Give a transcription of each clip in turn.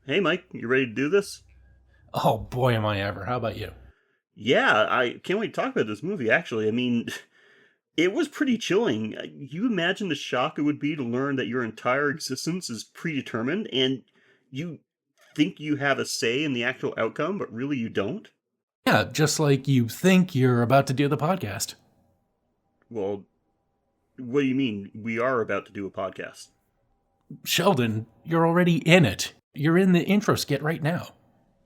Hey, Mike, you ready to do this? Oh boy, am I ever. How about you? Yeah, I can't wait to talk about this movie, actually. I mean, it was pretty chilling. You imagine the shock it would be to learn that your entire existence is predetermined and you think you have a say in the actual outcome, but really you don't? Yeah, just like you think you're about to do the podcast. Well, what do you mean? We are about to do a podcast. Sheldon, you're already in it. You're in the intro skit right now.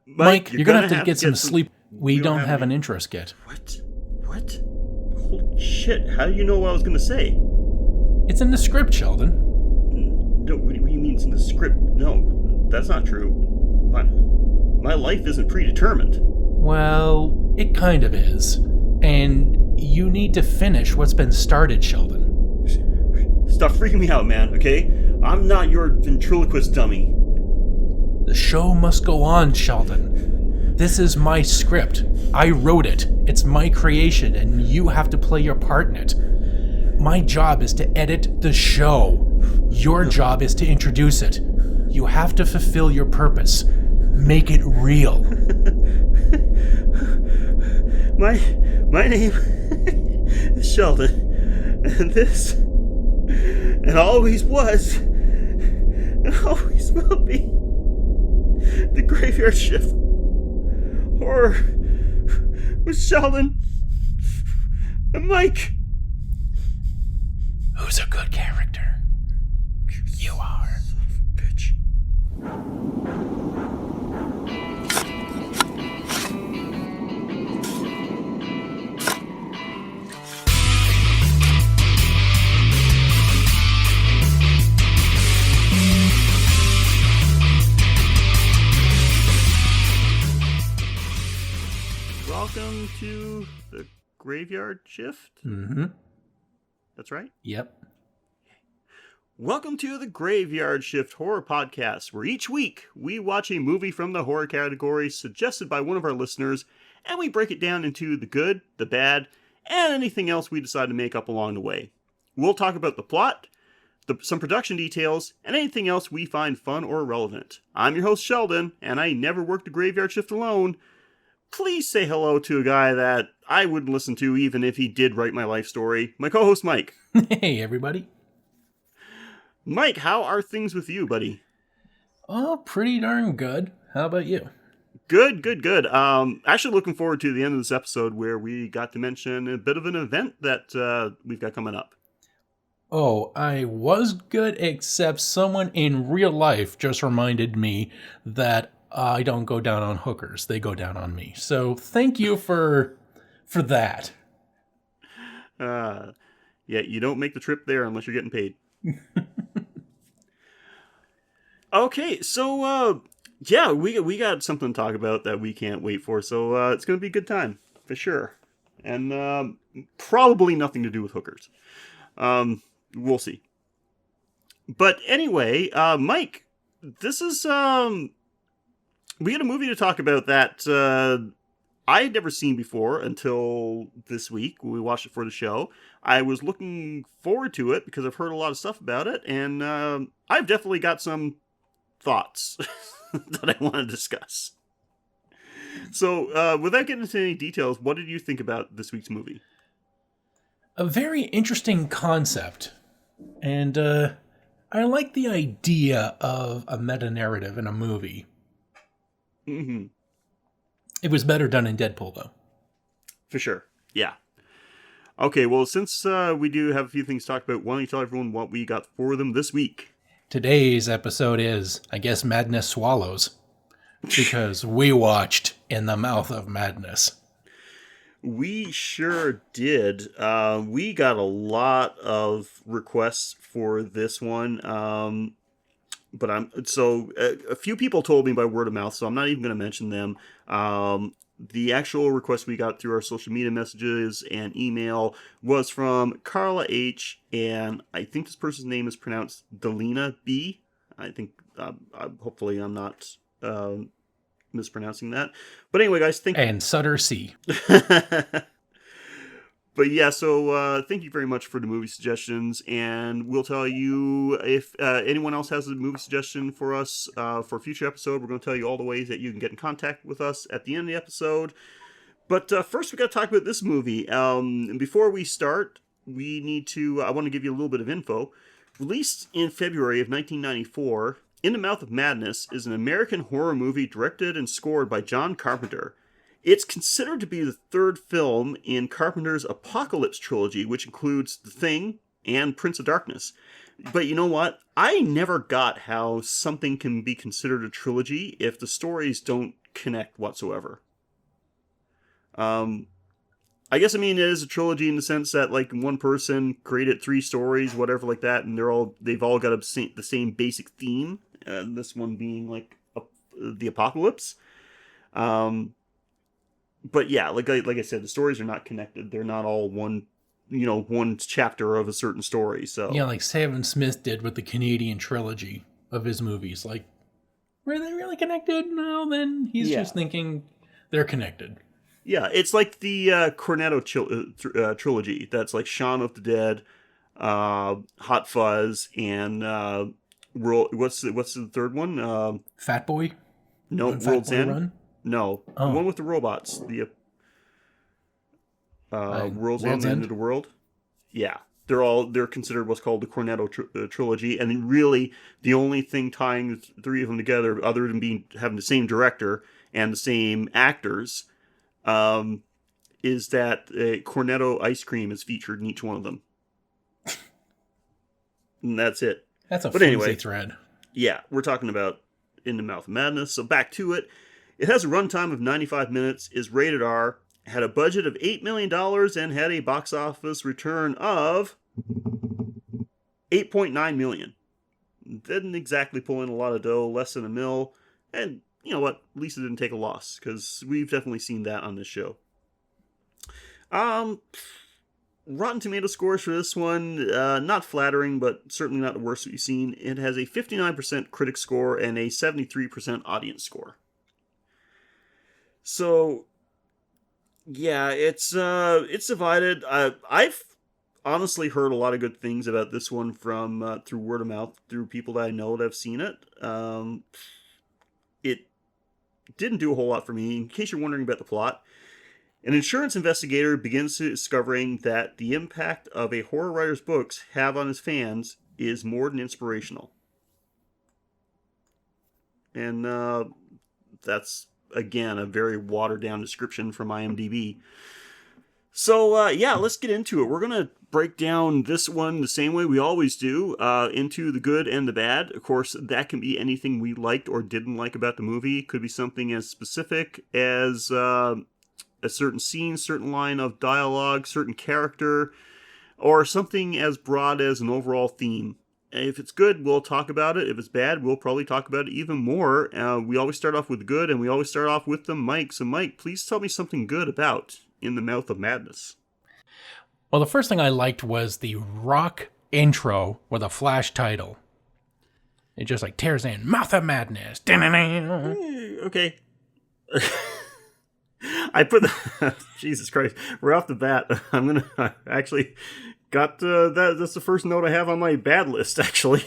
Mike, Mike, you're you're gonna gonna have to have to get some get some. sleep. We We don't don't have have an any. intro skit. What? What? Holy shit, how do you know what I was gonna say? It's in the script, Sheldon. No, what do you mean it's in the script? No, that's not true. My life isn't predetermined. Well, it kind of is. And you need to finish what's been started, Sheldon. Stop freaking me out, man, okay? I'm not your ventriloquist dummy. The show must go on, Sheldon. This is my script. I wrote it. It's my creation, and you have to play your part in it. My job is to edit the show. Your job is to introduce it. You have to fulfill your purpose. Make it real. My name is Sheldon, and this, and always was, and always will be, the Graveyard Shift horror with Sheldon and Mike. Who's a good character? You are. Son of a bitch. Welcome to the Graveyard Shift. Mm-hmm. That's right. Yep. Welcome to the Graveyard Shift Horror Podcast, where each week we watch a movie from the horror category suggested by one of our listeners, and we break it down into the good, the bad, and anything else we decide to make up along the way. We'll talk about the plot, some production details, and anything else we find fun or relevant. I'm your host, Sheldon, and I never worked a graveyard shift alone. Please say hello to a guy that I wouldn't listen to even if he did write my life story, my co-host Mike. Hey, everybody. Mike, how are things with you, buddy? Oh, pretty darn good. How about you? Good, good, good. Actually looking forward to the end of this episode where we got to mention a bit of an event that we've got coming up. Oh, I was good, except someone in real life just reminded me that I don't go down on hookers. They go down on me. So thank you for that. Yeah, you don't make the trip there unless you're getting paid. Okay, so yeah, we got something to talk about that we can't wait for. So it's gonna be a good time for sure, and probably nothing to do with hookers. We'll see. But anyway, Mike, this is we had a movie to talk about that I had never seen before until this week when we watched it for the show. I was looking forward to it because I've heard a lot of stuff about it, and I've definitely got some thoughts that I want to discuss. So, without getting into any details, what did you think about this week's movie? A very interesting concept. And I like the idea of a meta-narrative in a movie. Mm-hmm. It was better done in Deadpool, though. For sure. Yeah. Okay, well, since we do have a few things to talk about, why don't you tell everyone what we got for them this week? Today's episode is, I guess, Madness Swallows. Because we watched In the Mouth of Madness. We sure did. We got a lot of requests for this one. But a few people told me by word of mouth, so I'm not even going to mention them. The actual request we got through our social media messages and email was from Carla H, and I think this person's name is pronounced Delina B. I think, hopefully I'm not mispronouncing that. But anyway, guys, And Sutter C. But yeah, so thank you very much for the movie suggestions, and we'll tell you if anyone else has a movie suggestion for us for a future episode. We're going to tell you all the ways that you can get in contact with us at the end of the episode. But first, we got to talk about this movie. And before we start, we need to. I want to give you a little bit of info. Released in February of 1994, In the Mouth of Madness is an American horror movie directed and scored by John Carpenter. It's considered to be the third film in Carpenter's Apocalypse trilogy, which includes The Thing and Prince of Darkness. But you know what? I never got how something can be considered a trilogy if the stories don't connect whatsoever. I guess, I mean, it is a trilogy in the sense that, like, one person created 3 stories, whatever like that, and they've all got the same basic theme. This one being, like, the apocalypse. But yeah, like I said, the stories are not connected. They're not all one chapter of a certain story. So yeah, like Sam Smith did with the Canadian trilogy of his movies. Like, were they really connected? No, then he's just thinking they're connected. Yeah, it's like the Cornetto trilogy. That's like Shaun of the Dead, Hot Fuzz, and what's the third one? Fat Boy? No, World's End. Run? No, the one with the robots. The World's End, End of the World. Yeah, they're considered what's called the Cornetto trilogy, and then really the only thing tying the 3 of them together, other than having the same director and the same actors, is that Cornetto ice cream is featured in each one of them. And that's it. That's a flimsy thread. Yeah, we're talking about In the Mouth of Madness. So back to it. It has a runtime of 95 minutes, is rated R, had a budget of $8 million, and had a box office return of $8.9 million. Didn't exactly pull in a lot of dough, less than $1 million. And you know what? At least it didn't take a loss, because we've definitely seen that on this show. Rotten Tomato scores for this one, not flattering, but certainly not the worst that you've seen. It has a 59% critic score and a 73% audience score. So, yeah, it's divided. I've honestly heard a lot of good things about this one from through word of mouth, through people that I know that have seen it. It didn't do a whole lot for me. In case you're wondering about the plot, an insurance investigator begins discovering that the impact of a horror writer's books have on his fans is more than inspirational. And that's, again, a very watered-down description from IMDb. So, yeah, let's get into it. We're going to break down this one the same way we always do, into the good and the bad. Of course, that can be anything we liked or didn't like about the movie. It could be something as specific as a certain scene, certain line of dialogue, certain character, or something as broad as an overall theme. If it's good, we'll talk about it. If it's bad, we'll probably talk about it even more. We always start off with good, and we always start off with the Mike. So, Mike, please tell me something good about In the Mouth of Madness. Well, the first thing I liked was the rock intro with a flash title. It just like tears in Mouth of Madness. Okay. I put the Jesus Christ, right off the bat. I'm gonna actually got that's the first note I have on my bad list. Actually,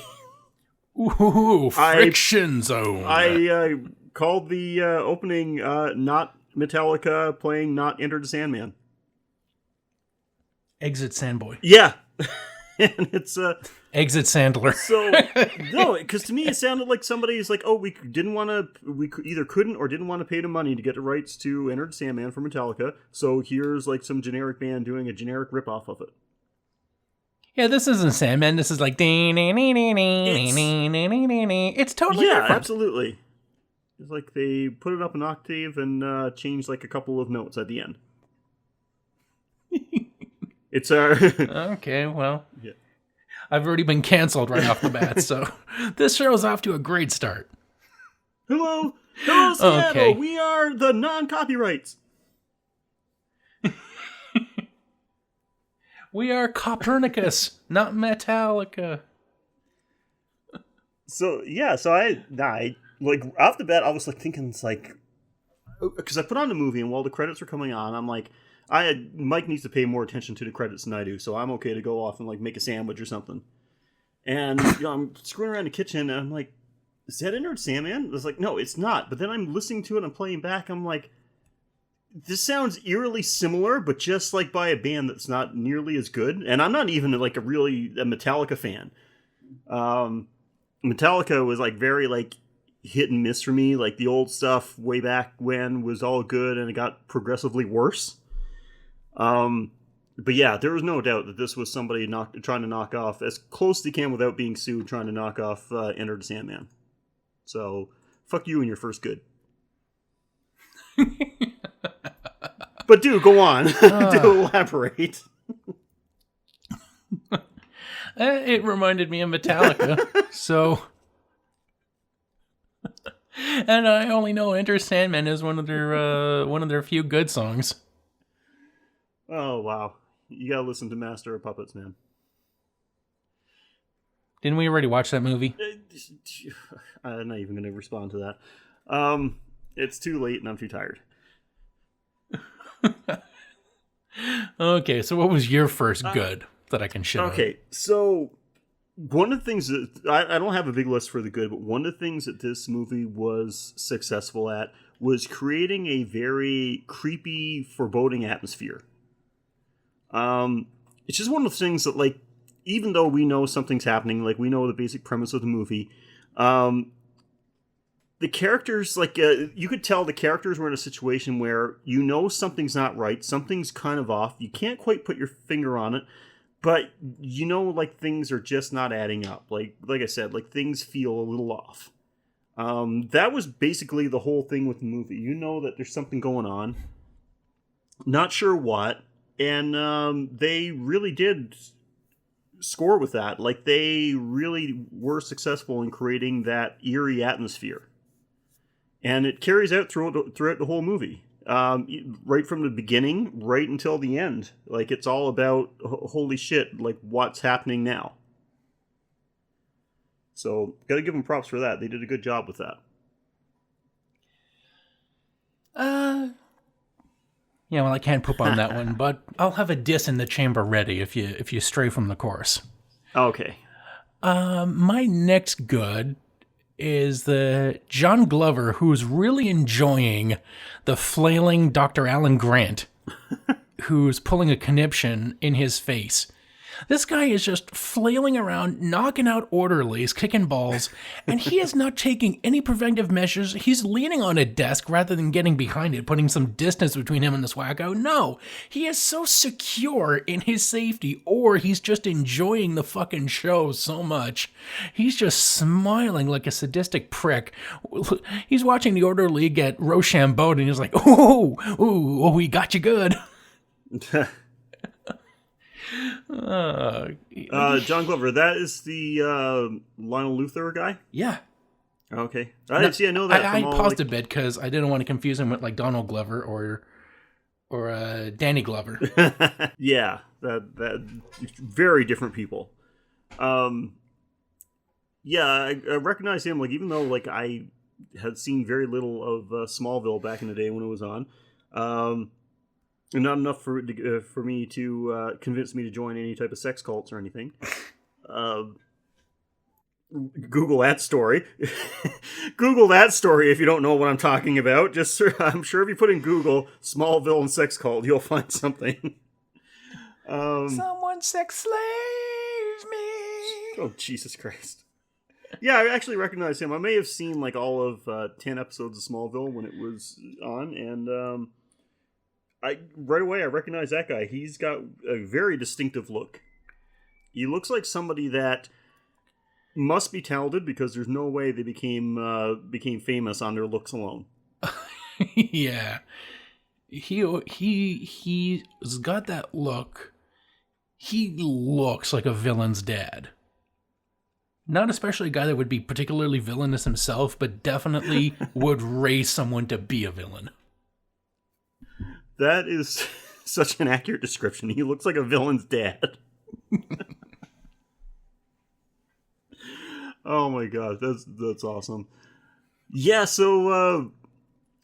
ooh, friction zone. I called the opening not Metallica playing not Enter the Sandman. Exit Sandboy. Yeah, and it's Exit Sandler. So no, because to me it sounded like somebody's like, oh, we either couldn't or didn't want to pay the money to get the rights to Enter the Sandman from Metallica. So here's like some generic band doing a generic ripoff of it. Yeah, this isn't Sandman. This is like it's totally different. Absolutely. It's like they put it up an octave and changed like a couple of notes at the end. It's okay, well. Yeah. I've already been canceled right off the bat, so this show's off to a great start. Hello, Seattle. Okay. We are the non-copyrights. We are Copernicus, not Metallica. So yeah, so I like off the bat, I was like thinking, it's like, because I put on the movie and while the credits were coming on, I'm like, Mike needs to pay more attention to the credits than I do, so I'm okay to go off and like make a sandwich or something. And I'm screwing around the kitchen, and I'm like, is that Enter Sandman? I was like, no, it's not. But then I'm listening to it, I'm playing back, I'm like, this sounds eerily similar, but just like by a band that's not nearly as good. And I'm not even like a Metallica fan. Metallica was like very like hit and miss for me. Like the old stuff way back when was all good, and it got progressively worse. But yeah, there was no doubt that this was somebody trying to knock off as close as they can without being sued, trying to knock off Enter the Sandman. So, fuck you and your first good. But do go on. Do elaborate. It reminded me of Metallica, so... And I only know Enter Sandman is one of their few good songs. Oh, wow. You gotta listen to Master of Puppets, man. Didn't we already watch that movie? I'm not even going to respond to that. It's too late and I'm too tired. Okay, so what was your first good that I can show? Okay, so one of the things that... I don't have a big list for the good, but one of the things that this movie was successful at was creating a very creepy, foreboding atmosphere. It's just one of the things that, like, even though we know something's happening, like, we know the basic premise of the movie, the characters, like, you could tell the characters were in a situation where you know something's not right, something's kind of off, you can't quite put your finger on it, but you know, like, things are just not adding up. Like I said, like, things feel a little off. That was basically the whole thing with the movie. You know that there's something going on, not sure what, and they really did score with that. Like, they really were successful in creating that eerie atmosphere. And it carries out throughout the whole movie. Right from the beginning, right until the end. Like, it's all about, holy shit, like, what's happening now? So, gotta give them props for that. They did a good job with that. Yeah, well, I can't poop on that one, but I'll have a diss in the chamber ready if you stray from the course. Okay. My next good is the John Glover, who's really enjoying the flailing Dr. Alan Grant, who's pulling a conniption in his face. This guy is just flailing around, knocking out orderlies, kicking balls, and he is not taking any preventive measures. He's leaning on a desk rather than getting behind it, putting some distance between him and this wacko. No, he is so secure in his safety, or he's just enjoying the fucking show so much. He's just smiling like a sadistic prick. He's watching the orderly get Rochambeaued, and he's like, oh, he got you good. John Glover, that is the Lionel Luthor guy? Yeah. Okay. I didn't see, I know that. I paused a bit because I didn't want to confuse him with like Donald Glover or Danny Glover. Yeah, that very different people. Yeah, I recognize him. Like, even though like I had seen very little of Smallville back in the day when it was on. Not enough for me to convince me to join any type of sex cults or anything. Google that story. Google that story if you don't know what I'm talking about. I'm sure if you put in Google Smallville and sex cult, you'll find something. Someone sex slaves me. Oh, Jesus Christ. Yeah, I actually recognize him. I may have seen like all of 10 episodes of Smallville when it was on, and right away I recognize that guy. He's got a very distinctive look. He looks like somebody that must be talented, because there's no way they became famous on their looks alone. Yeah, he's got that look. He looks like a villain's dad. Not especially a guy that would be particularly villainous himself, but definitely would raise someone to be a villain. That is such an accurate description. He looks like a villain's dad. Oh my god, that's awesome. Yeah, so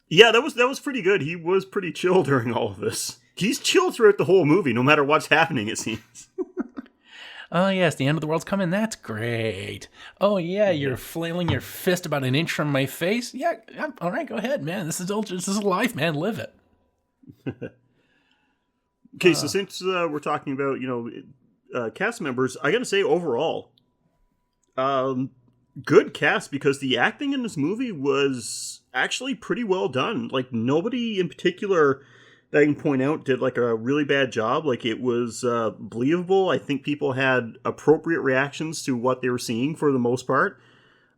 that was pretty good. He was pretty chill during all of this. He's chill throughout the whole movie, no matter what's happening, it seems. Oh, yes, the end of the world's coming. That's great. Oh, yeah, you're flailing your fist about an inch from my face. Yeah, all right, go ahead, man. This is life, man. Live it. Okay, so since we're talking about, cast members, I gotta say, overall, good cast, because the acting in this movie was actually pretty well done. Like, nobody in particular that I can point out did like a really bad job. Like, it was believable. I think people had appropriate reactions to what they were seeing for the most part.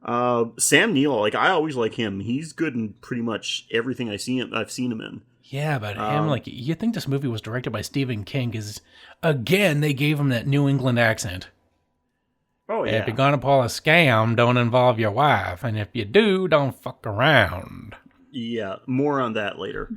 Sam Neill, like, I always like him. He's good in pretty much everything I've seen him in. Yeah, but him, like, you think this movie was directed by Stephen King, because, again, they gave him that New England accent. Oh, yeah. If you're gonna pull a scam, don't involve your wife, and if you do, don't fuck around. Yeah, more on that later.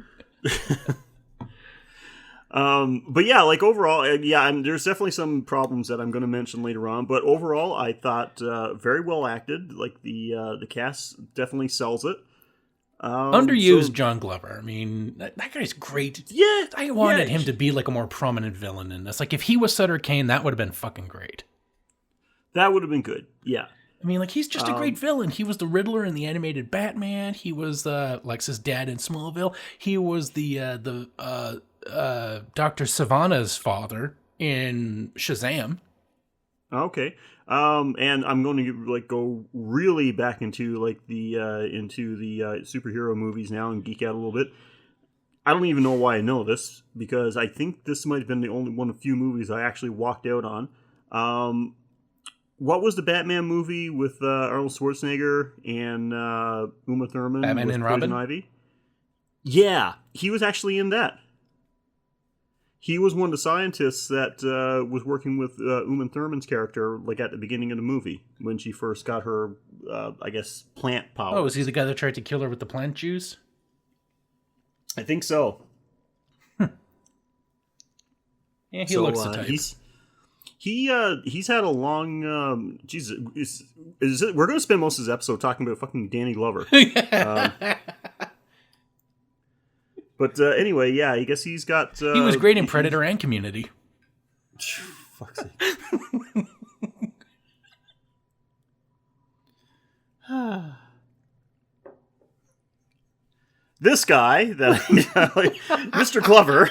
But yeah, like overall, there's definitely some problems that I'm going to mention later on. But overall, I thought very well acted. Like the cast definitely sells it. Underused John Glover. I mean, that guy's great. Yeah, I wanted him to be like a more prominent villain in this. Like, if he was Sutter Kane, that would have been fucking great. That would have been good. Yeah. I mean, like, he's just a great villain. He was the Riddler in the animated Batman. He was Lex's dad in Smallville. He was the Dr. Sivana's father in Shazam. Okay. And I'm going to go really back into the superhero movies now and geek out a little bit. I don't even know why I know this, because I think this might have been the only one of few movies I actually walked out on. What was the Batman movie with Arnold Schwarzenegger and Uma Thurman? Batman with and Robin? Poison Ivy? Yeah, he was actually in that. He was one of the scientists that was working with Uma Thurman's character, like at the beginning of the movie when she first got her, plant power. Oh, was he the guy that tried to kill her with the plant juice? I think so. Yeah, he looks the type. He's had a long. Jesus, we're going to spend most of this episode talking about fucking Danny Glover. But anyway, yeah, I guess he's got... he was great in Predator and Community. Fuck's sake. This guy, Mr. Glover,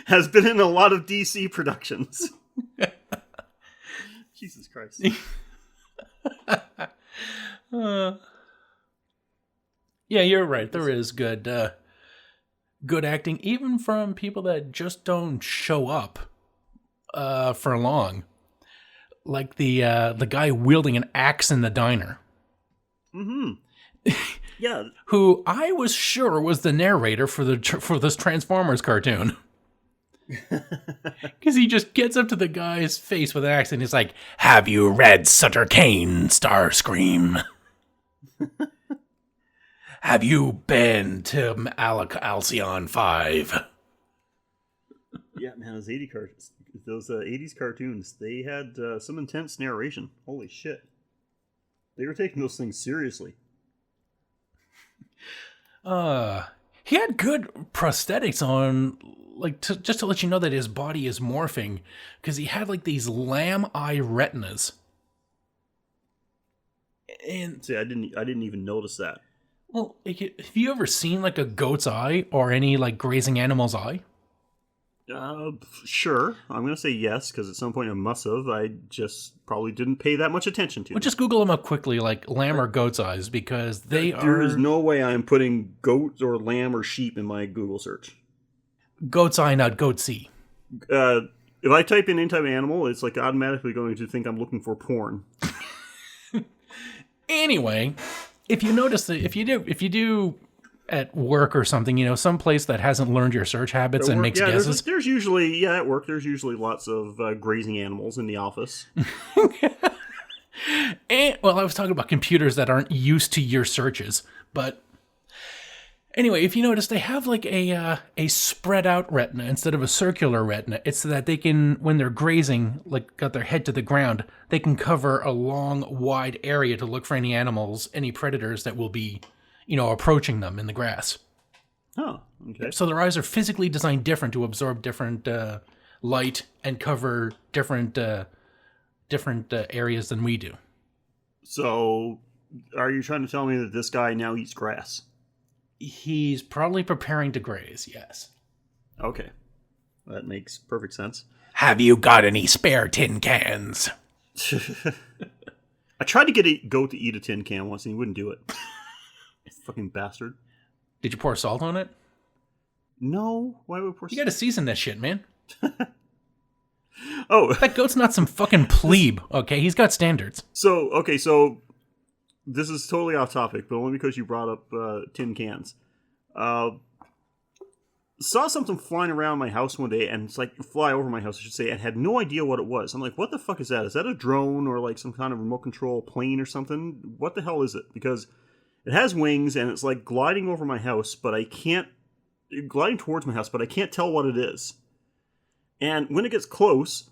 has been in a lot of DC productions. Jesus Christ. Yeah, you're right. There is good acting, even from people that just don't show up for long. Like the guy wielding an axe in the diner. Mm-hmm. Yeah. Who I was sure was the narrator for this Transformers cartoon. Because he just gets up to the guy's face with an axe and he's like, "Have you read Sutter Kane, Starscream? Have you been to Alcyon 5? Yeah, man, those 80s cartoons, they had some intense narration. Holy shit. They were taking those things seriously. He had good prosthetics on, like, just to let you know that his body is morphing, because he had, like, these lamb eye retinas. And see, I didn't even notice that. Well, have you ever seen, like, a goat's eye or any, like, grazing animal's eye? Sure. I'm going to say yes, because at some point I must have. I just probably didn't pay that much attention to them. Well, just Google them up quickly, like lamb or goat's eyes, because There is no way I'm putting goat or lamb or sheep in my Google search. Goat's eye, not goatsy. If I type in any type of animal, it's like automatically going to think I'm looking for porn. Anyway, if you notice that, if you do at work or something, you know, some place that hasn't learned your search habits and makes guesses. There's usually, at work, there's usually lots of grazing animals in the office. And, well, I was talking about computers that aren't used to your searches, but anyway, if you notice, they have like a spread out retina instead of a circular retina. It's so that they can, when they're grazing, like got their head to the ground, they can cover a long, wide area to look for any animals, any predators that will be, you know, approaching them in the grass. Oh, Okay. So their eyes are physically designed different to absorb different light and cover different areas than we do. So, are you trying to tell me that this guy now eats grass? He's probably preparing to graze, yes. Okay. That makes perfect sense. Have you got any spare tin cans? I tried to get a goat to eat a tin can once and he wouldn't do it. Fucking bastard. Did you pour salt on it? No. Why would we pour salt? You gotta season that shit, man. Oh. That goat's not some fucking plebe, okay? He's got standards. So this is totally off topic, but only because you brought up tin cans. Saw something flying around my house one day, and it's like fly over my house, I should say, and had no idea what it was. I'm like, what the fuck is that? Is that a drone or like some kind of remote control plane or something? What the hell is it? Because it has wings and it's like gliding over my house, but gliding towards my house, but I can't tell what it is. And when it gets close,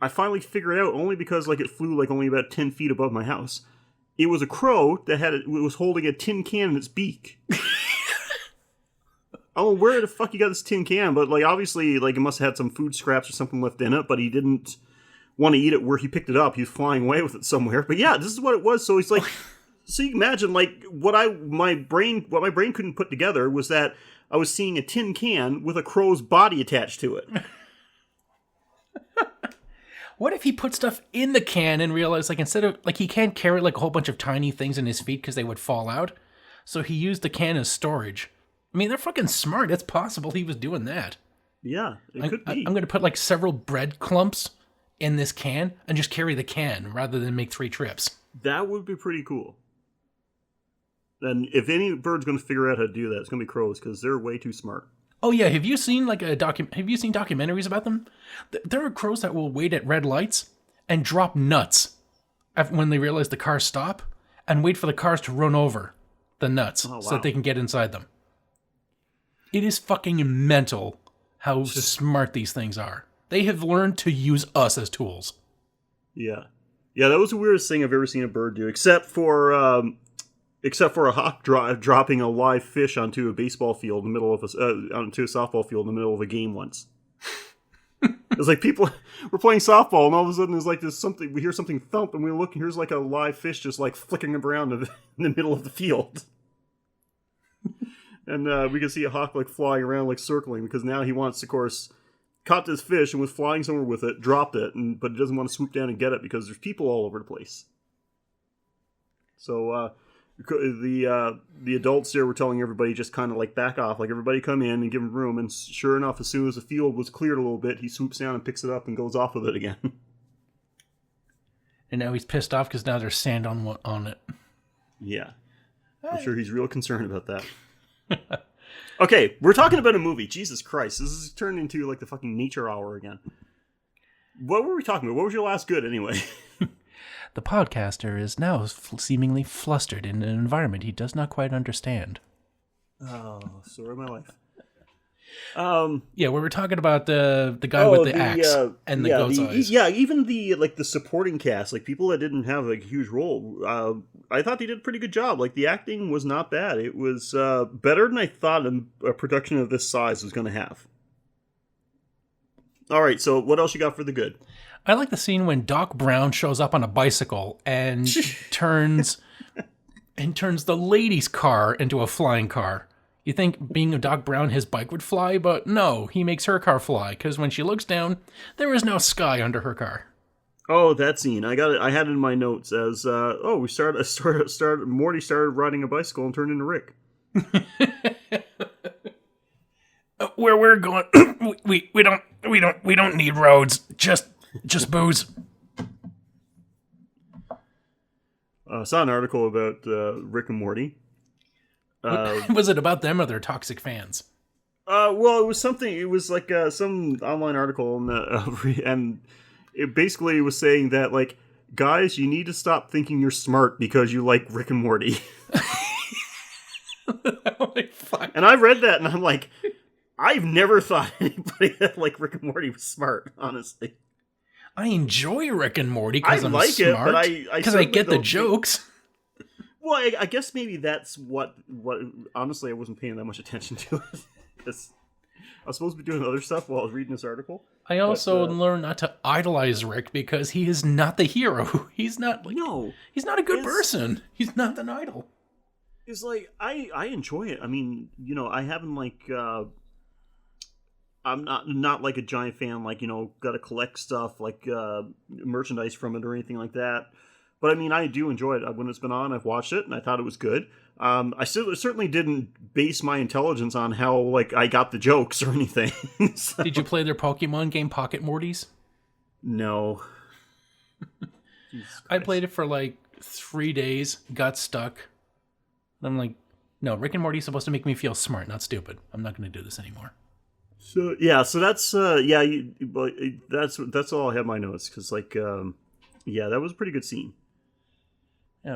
I finally figure it out only because like it flew like only about 10 feet above my house. It was a crow that was holding a tin can in its beak. I don't know where the fuck he got this tin can, but like obviously like it must have had some food scraps or something left in it, but he didn't want to eat it where he picked it up. He was flying away with it somewhere. But yeah, this is what it was. So he's like, so you can imagine like what my brain couldn't put together was that I was seeing a tin can with a crow's body attached to it. What if he put stuff in the can and realized, like, instead of, like, he can't carry, like, a whole bunch of tiny things in his feet because they would fall out? So he used the can as storage. I mean, they're fucking smart. It's possible he was doing that. Yeah, it could be. I'm going to put, like, several bread clumps in this can and just carry the can rather than make 3 trips. That would be pretty cool. And if any bird's going to figure out how to do that, it's going to be crows because they're way too smart. Oh yeah, have you seen like have you seen documentaries about them? There are crows that will wait at red lights and drop nuts when they realize the cars stop and wait for the cars to run over the nuts so that they can get inside them. It is fucking mental how smart these things are. They have learned to use us as tools. Yeah. Yeah, that was the weirdest thing I've ever seen a bird do, except for a hawk dropping a live fish onto a baseball field in the middle of onto a softball field in the middle of a game once. It's like people were playing softball, and all of a sudden there's like this something. We hear something thump, and we look, and here's like a live fish just like flicking around in the middle of the field. And we can see a hawk like flying around, like circling, because now he wants, of course, caught this fish and was flying somewhere with it, dropped it, but he doesn't want to swoop down and get it because there's people all over the place. So the adults there were telling everybody just kind of like back off, like everybody come in and give him room. And sure enough, as soon as the field was cleared a little bit, he swoops down and picks it up and goes off with it again. And now he's pissed off because now there's sand on it. Yeah, I'm sure he's real concerned about that. Okay, we're talking about a movie. Jesus Christ, this is turned into like the fucking nature hour again. What were we talking about? What was your last good anyway? The podcaster is now seemingly flustered in an environment he does not quite understand. Oh, story of my life. Yeah, we were talking about the guy with the axe and the goat's eyes. Yeah, even the supporting cast, like people that didn't have like a huge role. I thought they did a pretty good job. Like the acting was not bad. It was better than I thought a production of this size was going to have. All right, so what else you got for the good? I like the scene when Doc Brown shows up on a bicycle and turns the lady's car into a flying car. You think being a Doc Brown, his bike would fly, but no, he makes her car fly, because when she looks down, there is no sky under her car. Oh, that scene. I got it. I had it in my notes as, Morty started riding a bicycle and turned into Rick. Where we're going, we don't need roads, just booze. I saw an article about Rick and Morty. Was it about them or their toxic fans? Well, it was something. It was like some online article, and it basically was saying that, like, guys, you need to stop thinking you're smart because you like Rick and Morty. Holy fuck. And I read that, and I'm like, I've never thought anybody that like Rick and Morty was smart, honestly. I enjoy Rick and Morty because I'm like smart, because I get the jokes. Well, I guess maybe that's what honestly, I wasn't paying that much attention to it. 'Cause I was supposed to be doing other stuff while I was reading this article. I also learned not to idolize Rick because he is not the hero. He's not No, he's not a good person. He's not an idol. it's like I enjoy it. I mean, I haven't I'm not like a giant fan, like, got to collect stuff like merchandise from it or anything like that. But I mean, I do enjoy it. When it's been on, I've watched it and I thought it was good. I certainly didn't base my intelligence on how like I got the jokes or anything. So, Did you play their Pokemon game, Pocket Mortys? no. I played it for like 3 days, got stuck. And I'm like, no, Rick and Morty's supposed to make me feel smart, not stupid. I'm not going to do this anymore. So yeah, so that's but that's all I have my notes because like that was a pretty good scene.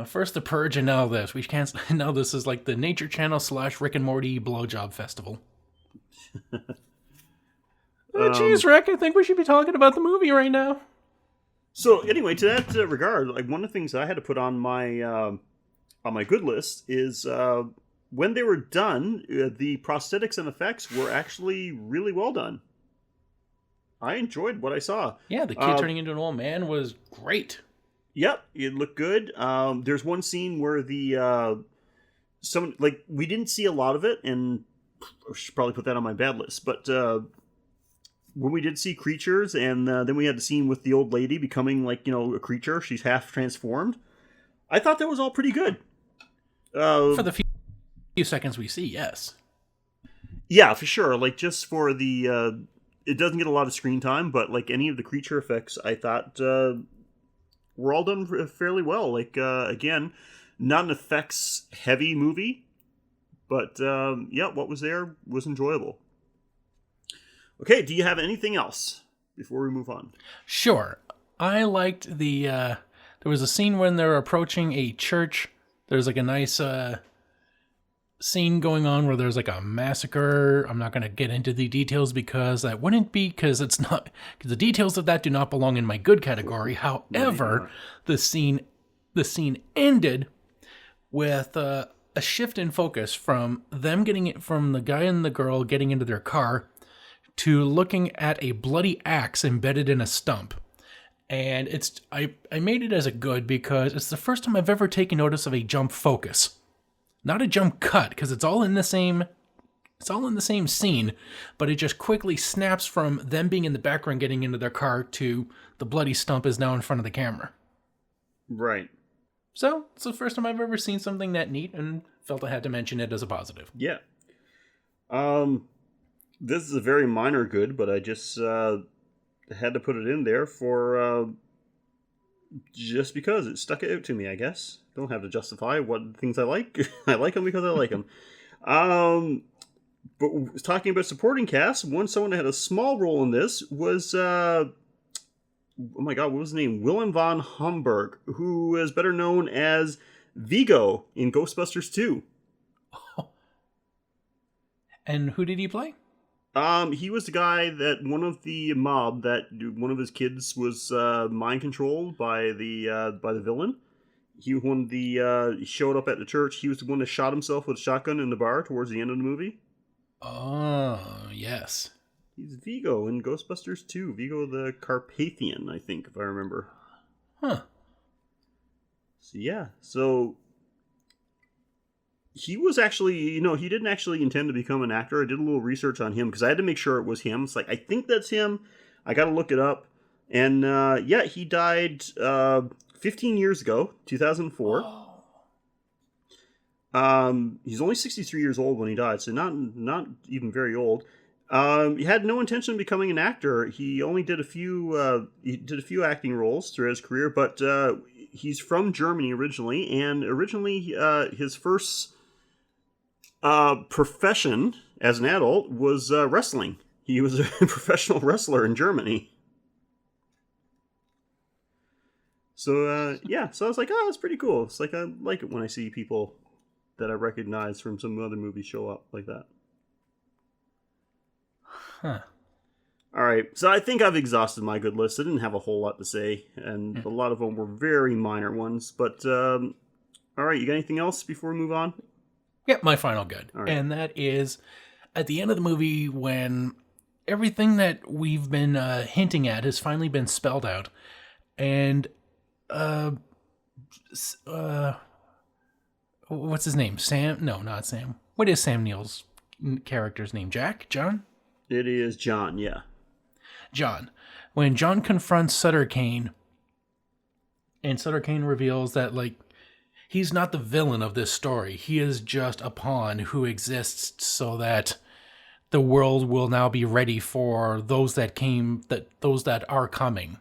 First the Purge and now this. We can't. Now this is like the Nature Channel / Rick and Morty blowjob festival. Geez, Rick, I think we should be talking about the movie right now. So anyway, to that regard, like one of the things I had to put on my good list is when they were done, the prosthetics and effects were actually really well done. I enjoyed what I saw. Yeah, the kid turning into an old man was great. Yep, it looked good. There's one scene where we didn't see a lot of it, and I should probably put that on my bad list. But when we did see creatures, and then we had the scene with the old lady becoming like a creature, she's half transformed. I thought that was all pretty good. For the few seconds we see, yes. Yeah, for sure. Like just for the, it doesn't get a lot of screen time, but like any of the creature effects, I thought were all done fairly well. Like again, not an effects heavy movie, but what was there was enjoyable. Okay, do you have anything else before we move on? Sure. I liked the there was a scene when they're approaching a church. There's like a nice scene going on where there's like a massacre. I'm not going to get into the details because that wouldn't be, because it's not, because the details of that do not belong in my good category. However, the scene ended with a shift in focus from them getting it, from the guy and the girl getting into their car to looking at a bloody axe embedded in a stump. And it's I made it as a good because it's the first time I've ever taken notice of a jump focus. Not a jump cut, because it's all in the same scene, but it just quickly snaps from them being in the background getting into their car to the bloody stump is now in front of the camera. Right. So it's the first time I've ever seen something that neat and felt I had to mention it as a positive. Yeah. This is a very minor good, but I just had to put it in there for just because it stuck out to me, I guess. Don't have to justify what things I like. I like them because I like them. But talking about supporting cast, someone that had a small role in this was, oh my god, what was his name? Willem von Homburg, who is better known as Vigo in Ghostbusters 2. Oh. And who did he play? He was the guy that one of the mob that one of his kids was mind controlled by the villain. He showed up at the church. He was the one that shot himself with a shotgun in the bar towards the end of the movie. Oh, yes. He's Vigo in Ghostbusters 2. Vigo the Carpathian, I think, if I remember. Huh. So yeah, he was actually, he didn't actually intend to become an actor. I did a little research on him because I had to make sure it was him. It's like, I think that's him. I got to look it up. And he died 15 years ago, 2004. Oh. He's only 63 years old when he died, so not even very old. He had no intention of becoming an actor. He only did a few acting roles throughout his career, but he's from Germany originally, and his first profession as an adult was wrestling. He was a professional wrestler in Germany. So so I was like, oh, that's pretty cool. It's like I like it when I see people that I recognize from some other movies show up like that. Huh. All right, so I think I've exhausted my good list. I didn't have a whole lot to say, and a lot of them were very minor ones. But all right, you got anything else before we move on? Yep, my final good. Right. And that is, at the end of the movie, when everything that we've been hinting at has finally been spelled out, and what's his name? Sam? No, not Sam. What is Sam Neill's character's name? Jack? John? It is John, yeah. John. When John confronts Sutter Kane, and Sutter Kane reveals that, like, he's not the villain of this story. He is just a pawn who exists so that the world will now be ready for those that are coming.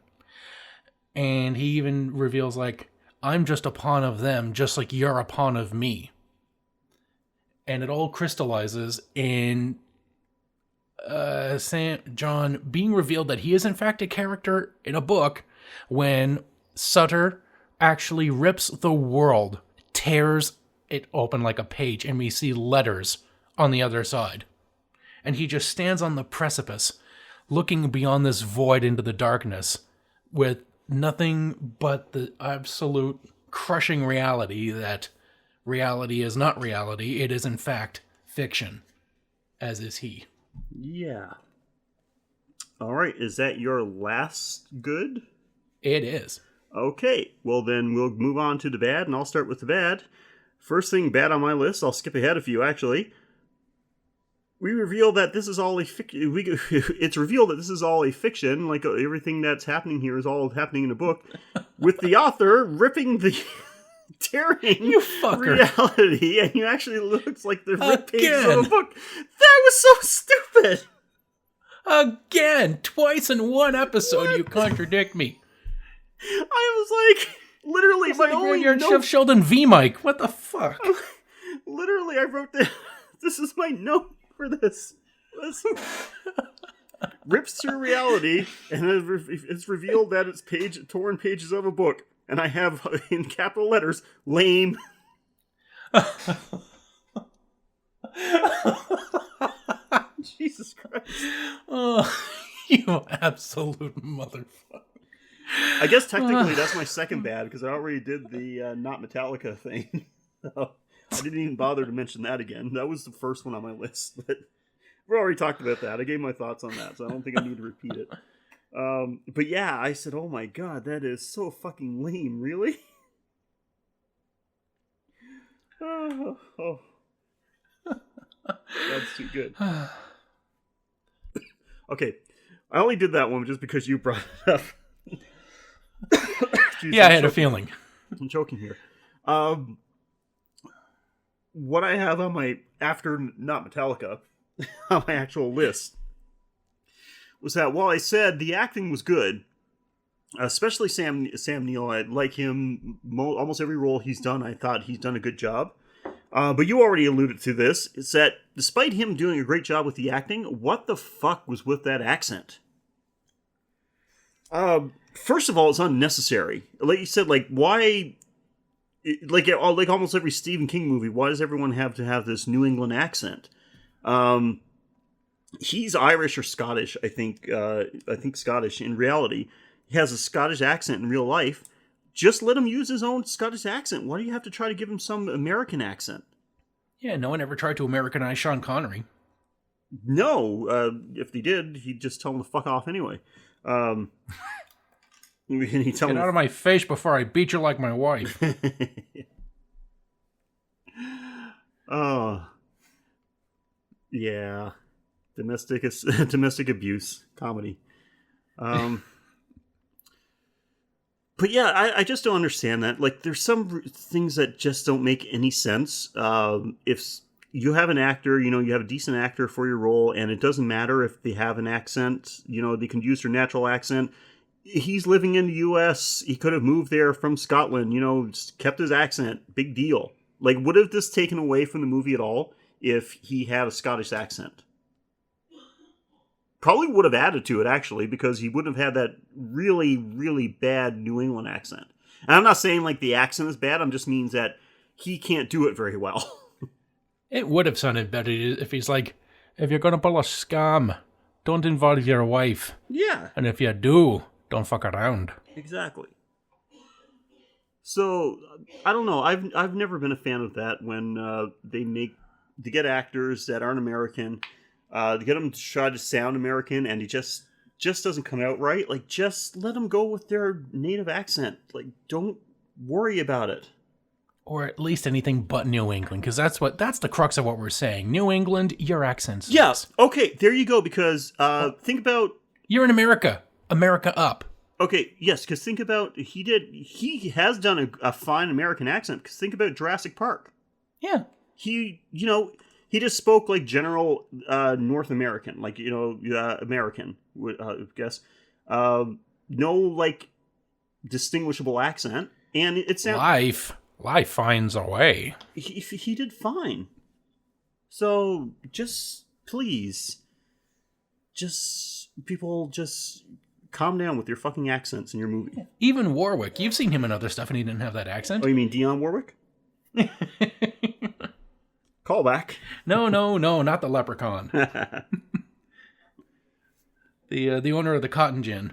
And he even reveals, like, I'm just a pawn of them, just like you're a pawn of me. And it all crystallizes in John being revealed that he is in fact a character in a book when Sutter actually rips the world, tears it open like a page, and we see letters on the other side. And he just stands on the precipice, looking beyond this void into the darkness, with nothing but the absolute crushing reality that reality is not reality. It is, in fact, fiction, as is he. Yeah. All right. Is that your last good? It is. Okay. Well, then we'll move on to the bad, and I'll start with the bad. First thing bad on my list, I'll skip ahead a few, actually. We reveal that this is all a fiction. It's revealed that this is all a fiction, like everything that's happening here is all happening in a book, with the author ripping the tearing you fucker. reality, and it actually looks like the ripped pages of a book. That was so stupid. Again, twice in one episode, you contradict me. I was like, literally, It's my like only your note. Jeff Sheldon V mic. What the fuck? Literally, I wrote this. This is my note for this. Rips through reality, and it's revealed that it's torn pages of a book. And I have, in capital letters, lame. Jesus Christ. Oh, you absolute motherfucker. I guess technically that's my second bad, because I already did the not Metallica thing. So I didn't even bother to mention that again. That was the first one on my list. But we already talked about that. I gave my thoughts on that, so I don't think I need to repeat it. But yeah, I said, oh my god, that is so fucking lame, really? Oh. That's too good. Okay, I only did that one just because you brought it up. Jeez, Yeah, I had a feeling. I'm choking here. What I have on my, after not Metallica, on my actual list, was that while I said the acting was good, especially Sam Neill, I like him, almost every role he's done, I thought he's done a good job. But you already alluded to this, is that despite him doing a great job with the acting, what the fuck was with that accent? First of all, it's unnecessary. Like you said, like, why... Like almost every Stephen King movie, why does everyone have to have this New England accent? He's Irish or Scottish, I think Scottish in reality. He has a Scottish accent in real life. Just let him use his own Scottish accent. Why do you have to try to give him some American accent? Yeah, no one ever tried to Americanize Sean Connery. No, if they did, he'd just tell him to fuck off anyway. Get out of my face before I beat you like my wife. Oh, yeah, domestic abuse comedy. But yeah, I just don't understand that. Like, there's some things that just don't make any sense. If you have an actor, you have a decent actor for your role, and it doesn't matter if they have an accent, they can use their natural accent. He's living in the U.S. He could have moved there from Scotland, kept his accent. Big deal. Like, would have this taken away from the movie at all if he had a Scottish accent? Probably would have added to it, actually, because he wouldn't have had that really, really bad New England accent. And I'm not saying, like, the accent is bad. I'm just means that he can't do it very well. It would have sounded better if he's like, if you're going to pull a scam, don't involve your wife. Yeah. And if you do, don't fuck around. Exactly. So, I don't know. I've never been a fan of that when they get actors that aren't American To get him to try to sound American, and he just doesn't come out right. Like, just let them go with their native accent. Like, don't worry about it. Or at least anything but New England, because that's the crux of what we're saying. New England, your accents. Yes. Yeah, okay, there you go, because think about... You're in America. America up. Okay, yes, because think about... He has done a fine American accent, because think about Jurassic Park. Yeah. He just spoke like general North American, like, American, I guess. No, like, distinguishable accent, and it sounds... Life finds a way. He did fine. So, please, people, calm down with your fucking accents in your movie. Even Warwick, you've seen him in other stuff and he didn't have that accent. Oh, you mean Dionne Warwick? Call back. No, not the leprechaun. The owner of the cotton gin.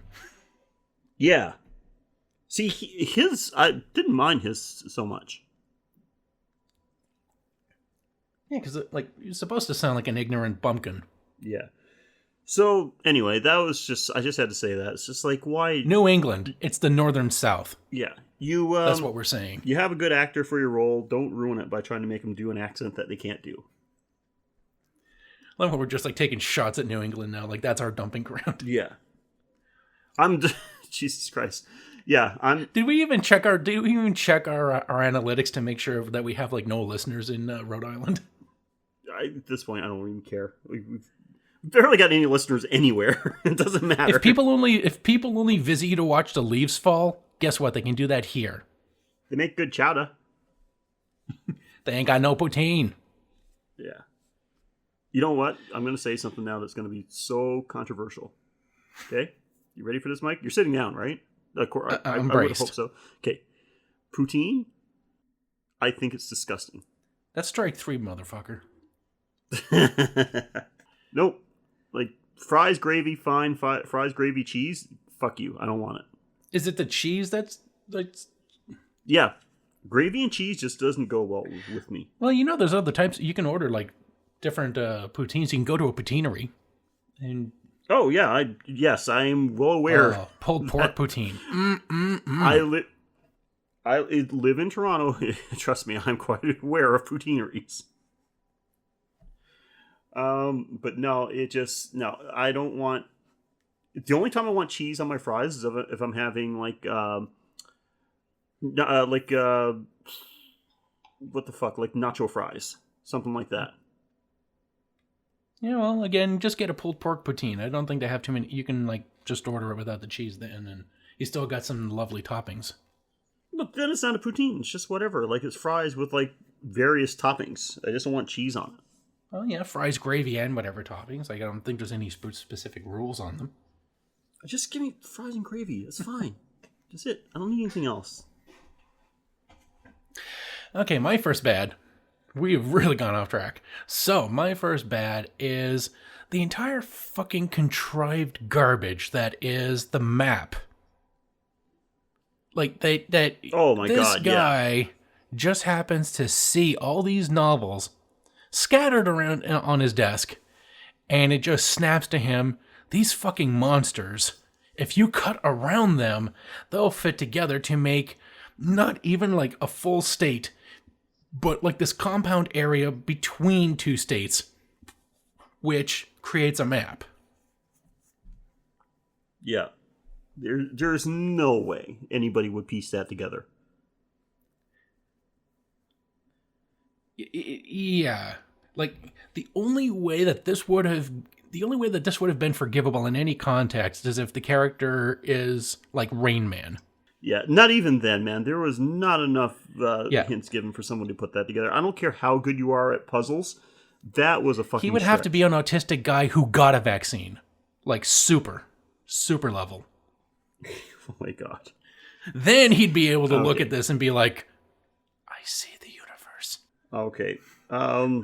Yeah. See, I didn't mind his so much. Yeah, because you're supposed to sound like an ignorant bumpkin. Yeah. So anyway, that was I just had to say that. It's just like, why? New England, it's the northern South. Yeah, that's what we're saying. You have a good actor for your role. Don't ruin it by trying to make them do an accent that they can't do. I love how we're just taking shots at New England now. Like that's our dumping ground. Yeah. Jesus Christ. Yeah, Did we even check our analytics to make sure that we have no listeners in Rhode Island? At this point, I don't even care. We've barely got any listeners anywhere. It doesn't matter. If people only visit you to watch the leaves fall, guess what? They can do that here. They make good chowder. They ain't got no poutine. Yeah. You know what? I'm going to say something now that's going to be so controversial. Okay? You ready for this, Mike? You're sitting down, right? I would hope so. Okay. Poutine, I think it's disgusting. That's strike 3, motherfucker. Nope. Like, fries, gravy, fine. Fries, gravy, cheese, fuck you. I don't want it. Is it the cheese that's... Yeah. Gravy and cheese just doesn't go well with me. Well, there's other types. You can order, different poutines. You can go to a poutineery and... Oh, yeah. Yes, I am well aware. Pulled pork poutine. I live in Toronto. Trust me, I'm quite aware of poutineries. But no, I don't want... The only time I want cheese on my fries is if I'm having, what the fuck, nacho fries. Something like that. Yeah, well, again, just get a pulled pork poutine. I don't think they have too many. You can, just order it without the cheese then, and you still got some lovely toppings. But then it's not a poutine. It's just whatever. It's fries with, various toppings. I just don't want cheese on it. Well, yeah, fries, gravy, and whatever toppings. I don't think there's any specific rules on them. Just give me fries and gravy. That's fine. That's it. I don't need anything else. Okay, my first bad... We've really gone off track. So, my first bad is the entire fucking contrived garbage that is the map. Oh my this God, guy just happens to see all these novels scattered around on his desk, and it just snaps to him, these fucking monsters, if you cut around them, they'll fit together to make not even a full state, but this compound area between two states, which creates a map. Yeah. There's no way anybody would piece that together. Yeah. The only way that this would have been forgivable in any context is if the character is like Rain Man. Yeah, not even then, man. There was not enough hints given for someone to put that together. I don't care how good you are at puzzles. That was a fucking He would have to be an autistic guy who got a vaccine. Super level. Oh my God. Then he'd be able to look at this and be like, I see the universe. Okay. I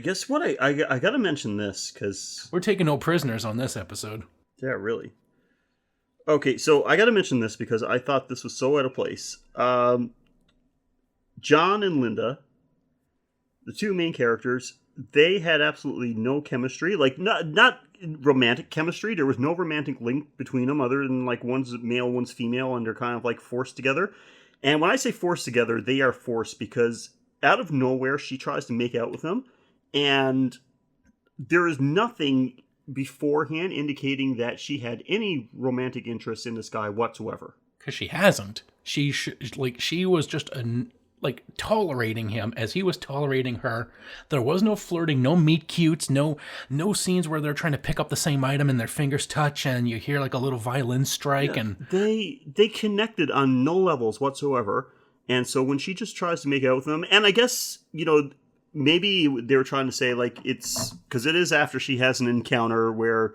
guess what I gotta mention this, because... We're taking no prisoners on this episode. Yeah, really. Okay, so I gotta mention this because I thought this was so out of place. John and Linda, the two main characters, they had absolutely no chemistry. Like, not romantic chemistry. There was no romantic link between them other than, like, one's male, one's female, and they're kind of, like, forced together. And when I say forced together, they are forced because out of nowhere, she tries to make out with him, and there is nothing beforehand indicating that she had any romantic interest in this guy whatsoever. Because she hasn't. She was just tolerating him as he was tolerating her. There was no flirting, no meet cutes, no scenes where they're trying to pick up the same item and their fingers touch and you hear like a little violin strike. Yeah, and they connected on no levels whatsoever. And so when she just tries to make out with him, and I guess, maybe they were trying to say, like, it's because it is after she has an encounter where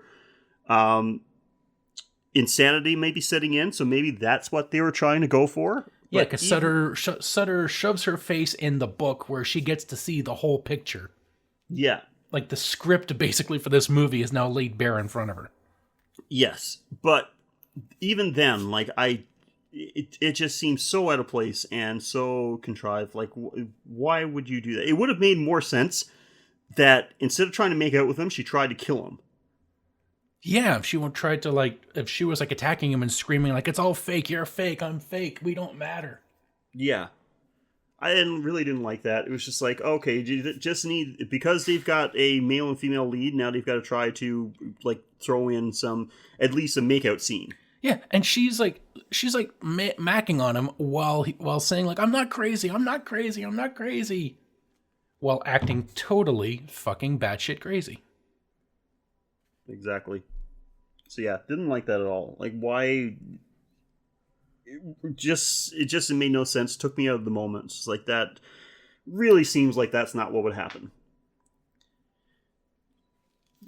insanity may be setting in, so maybe that's what they were trying to go for. Yeah, because Sutter shoves her face in the book where she gets to see the whole picture. Yeah. Like, the script, basically, for this movie is now laid bare in front of her. Yes, but even then, like, it just seems so out of place and so contrived. Like, why would you do that? It would have made more sense that instead of trying to make out with him, she tried to kill him. Yeah, if she was like attacking him and screaming like, it's all fake, you're fake, I'm fake, we don't matter. Yeah. I really didn't like that. It was just like, okay, just need, because they've got a male and female lead, now they've got to try to, like, throw in at least a makeout scene. Yeah, and she's macking on him while saying like, I'm not crazy, while acting totally fucking batshit crazy. Exactly. So yeah, didn't like that at all. Like, why? It just made no sense. Took me out of the moment. It's like, that really seems like that's not what would happen.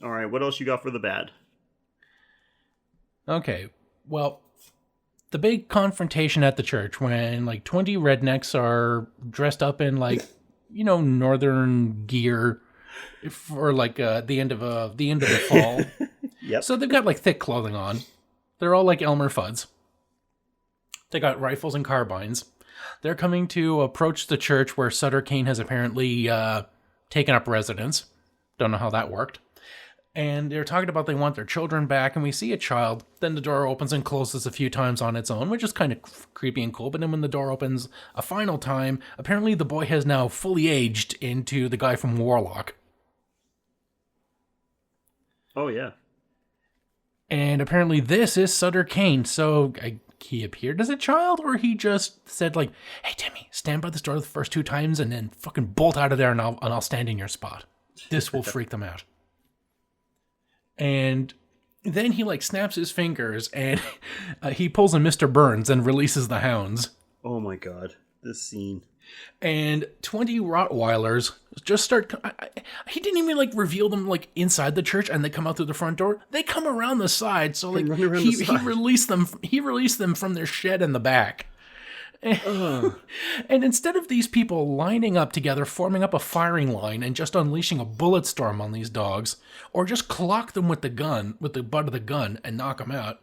All right, what else you got for the bad? Okay, well, the big confrontation at the church when like 20 rednecks are dressed up in like, northern gear for like the end of the fall. Yep. So they've got like thick clothing on. They're all like Elmer Fuds. They got rifles and carbines. They're coming to approach the church where Sutter Kane has apparently taken up residence. Don't know how that worked. And they're talking about they want their children back, and we see a child. Then the door opens and closes a few times on its own, which is kind of creepy and cool. But then when the door opens a final time, apparently the boy has now fully aged into the guy from Warlock. Oh, yeah. And apparently this is Sutter Kane, so he appeared as a child, or he just said like, hey, Timmy, stand by this door the first 2 times and then fucking bolt out of there and I'll stand in your spot. This will freak them out. And then he like snaps his fingers and he pulls a Mr. Burns and releases the hounds. Oh my god, this scene. And 20 Rottweilers just start. He didn't even like reveal them like inside the church, and they come out through the front door. They come around the side, so like he released them. He released them from their shed in the back. And instead of these people lining up together, forming up a firing line, and just unleashing a bullet storm on these dogs, or just clock them with the butt of the gun, and knock them out,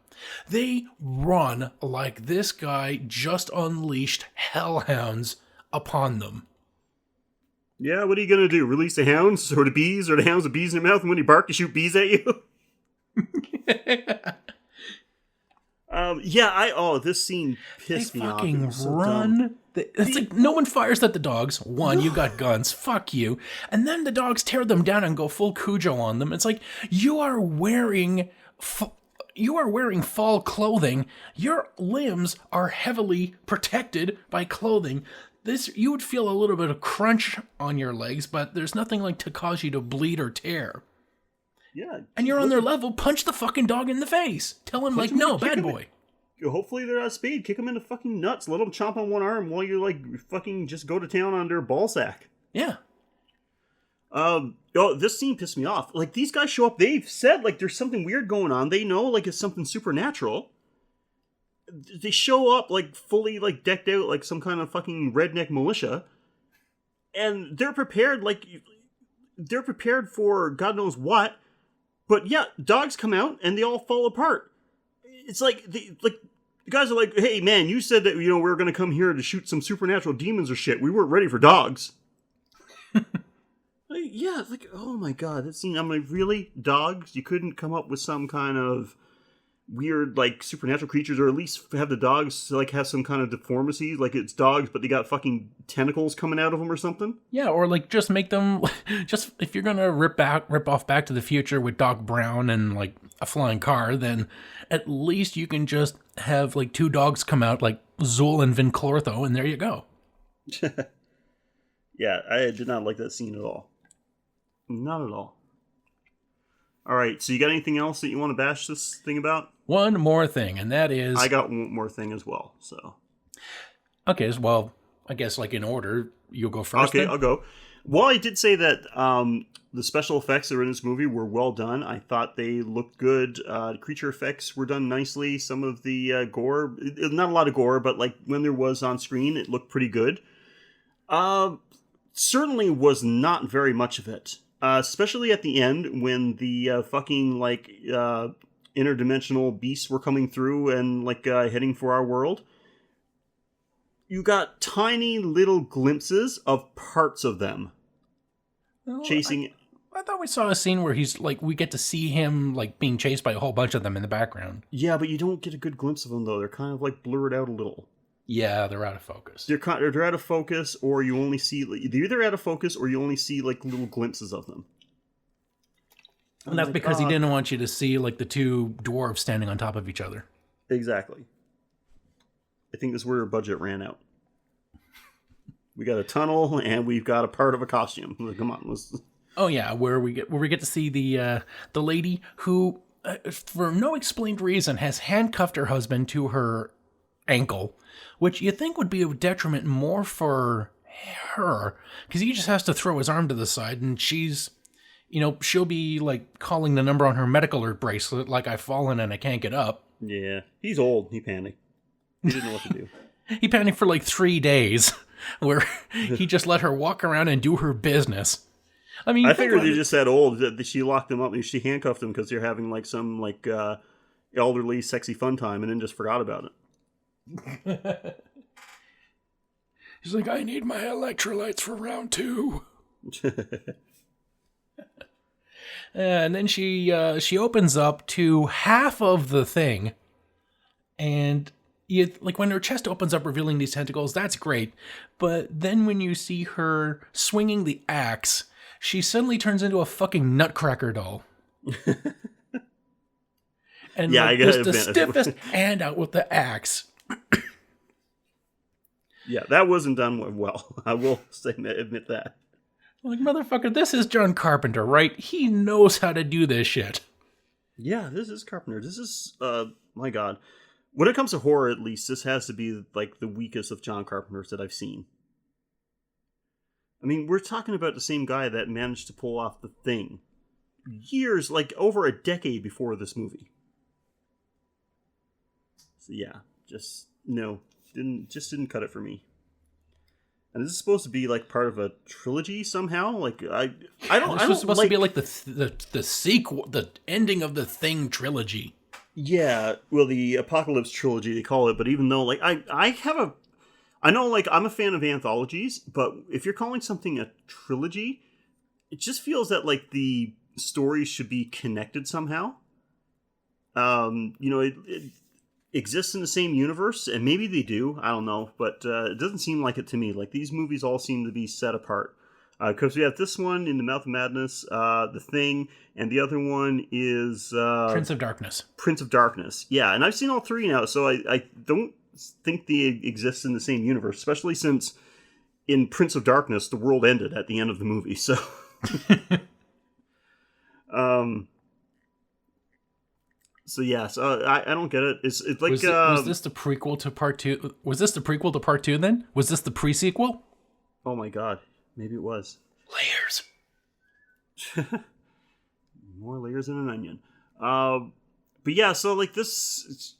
they run like this guy just unleashed hellhounds upon them. Yeah, what are you gonna do? Release the hounds or the bees, or the hounds with bees in their mouth, and when you bark, you shoot bees at you? This scene pissed me off. They fucking run. It's like no one fires at the dogs. One, you got guns. Fuck you. And then the dogs tear them down and go full Cujo on them. It's like, you are wearing fall clothing. Your limbs are heavily protected by clothing. You would feel a little bit of crunch on your legs, but there's nothing like to cause you to bleed or tear. Yeah. And you're on their level, punch the fucking dog in the face. Tell him, like, no, bad boy. Hopefully they're out of speed. Kick them in the fucking nuts. Let them chomp on one arm while you, like, fucking just go to town on their ballsack. Yeah. This scene pissed me off. Like, these guys show up, they've said, like, there's something weird going on. They know, like, it's something supernatural. They show up, like, fully, like, decked out like some kind of fucking redneck militia. And they're prepared, like, they're prepared for God knows what. But yeah, dogs come out and they all fall apart. It's like, the guys are like, hey man, you said that, we were going to come here to shoot some supernatural demons or shit. We weren't ready for dogs. Yeah, like, oh my god, that scene. I'm like, really? Dogs? You couldn't come up with some kind of weird, like, supernatural creatures, or at least have the dogs, like, have some kind of deformity? Like, it's dogs, but they got fucking tentacles coming out of them or something? Yeah, or like just make them just if you're gonna rip off Back to the Future with Doc Brown and like a flying car, then at least you can just have like two dogs come out like Zool and Vin Clortho, and there you go. Yeah, I did not like that scene at all. Not at all. Alright, so you got anything else that you want to bash this thing about? One more thing, and that is I got one more thing as well, so. okay. Well, I guess like in order, you'll go first. Okay, then? I'll go. Well, I did say that the special effects that were in this movie were well done. I thought they looked good. Creature effects were done nicely. Some of the gore, not a lot of gore, but like when there was on screen, it looked pretty good. Certainly was not very much of it. Especially at the end when the fucking like interdimensional beasts were coming through and like heading for our world. You got tiny little glimpses of parts of them Well, chasing. I thought we saw a scene where he's like we get to see him like being chased by a whole bunch of them in the background. Yeah, but you don't get a good glimpse of them though. They're kind of like blurred out a little. Yeah, they're out of focus. They're out of focus, or you only see they're either out of focus or you only see like little glimpses of them. And that's because he didn't want you to see like the two dwarves standing on top of each other. Exactly. I think this is where our budget ran out. We got a tunnel and we've got a part of a costume. Come on, let's. Oh yeah, where we get to see the lady who, for no explained reason, has handcuffed her husband to her ankle, which you think would be a detriment more for her, because he just has to throw his arm to the side, and she's, she'll be like calling the number on her medical alert bracelet, like I've fallen and I can't get up. Yeah, he's old. He panicked. He didn't know what to do. He panicked for like 3 days, where he just let her walk around and do her business. I mean, I figured they just that old that she locked him up and she handcuffed him because they're having like some like elderly, sexy fun time, and then just forgot about it. He's like, I need my electrolytes for round 2. And then she opens up to half of the thing, and like when her chest opens up, revealing these tentacles, that's great. But then when you see her swinging the axe, she suddenly turns into a fucking nutcracker doll. And yeah, like, I gotta just the admit. stiffest hand out with the axe. Yeah, that wasn't done well. I will admit that. Like, motherfucker, this is John Carpenter, right? He knows how to do this shit. Yeah, this is Carpenter. This is, my God. When it comes to horror, at least, this has to be, like, the weakest of John Carpenter's that I've seen. I mean, we're talking about the same guy that managed to pull off The Thing years, like, over a decade before this movie. So, yeah, just, no. Didn't cut it for me. And this is supposed to be like part of a trilogy somehow. Like I don't. This was supposed to be like the sequel, the ending of the Thing trilogy. Yeah, well, the Apocalypse trilogy they call it. But even though like I know like I'm a fan of anthologies, but if you're calling something a trilogy, it just feels that like the stories should be connected somehow. It exists in the same universe, and maybe they do, I don't know, but it doesn't seem like it to me. Like, these movies all seem to be set apart. Because we have this one in The Mouth of Madness, The Thing, and the other one is... Prince of Darkness. Prince of Darkness, yeah, and I've seen all three now, so I don't think they exist in the same universe, especially since in Prince of Darkness, the world ended at the end of the movie, so... So yeah, so I don't get it. It's like was this the prequel to part 2? Was this the prequel to part 2 then? Was this the pre-sequel? Oh my god, maybe it was. Layers. More layers than an onion. But yeah, so like this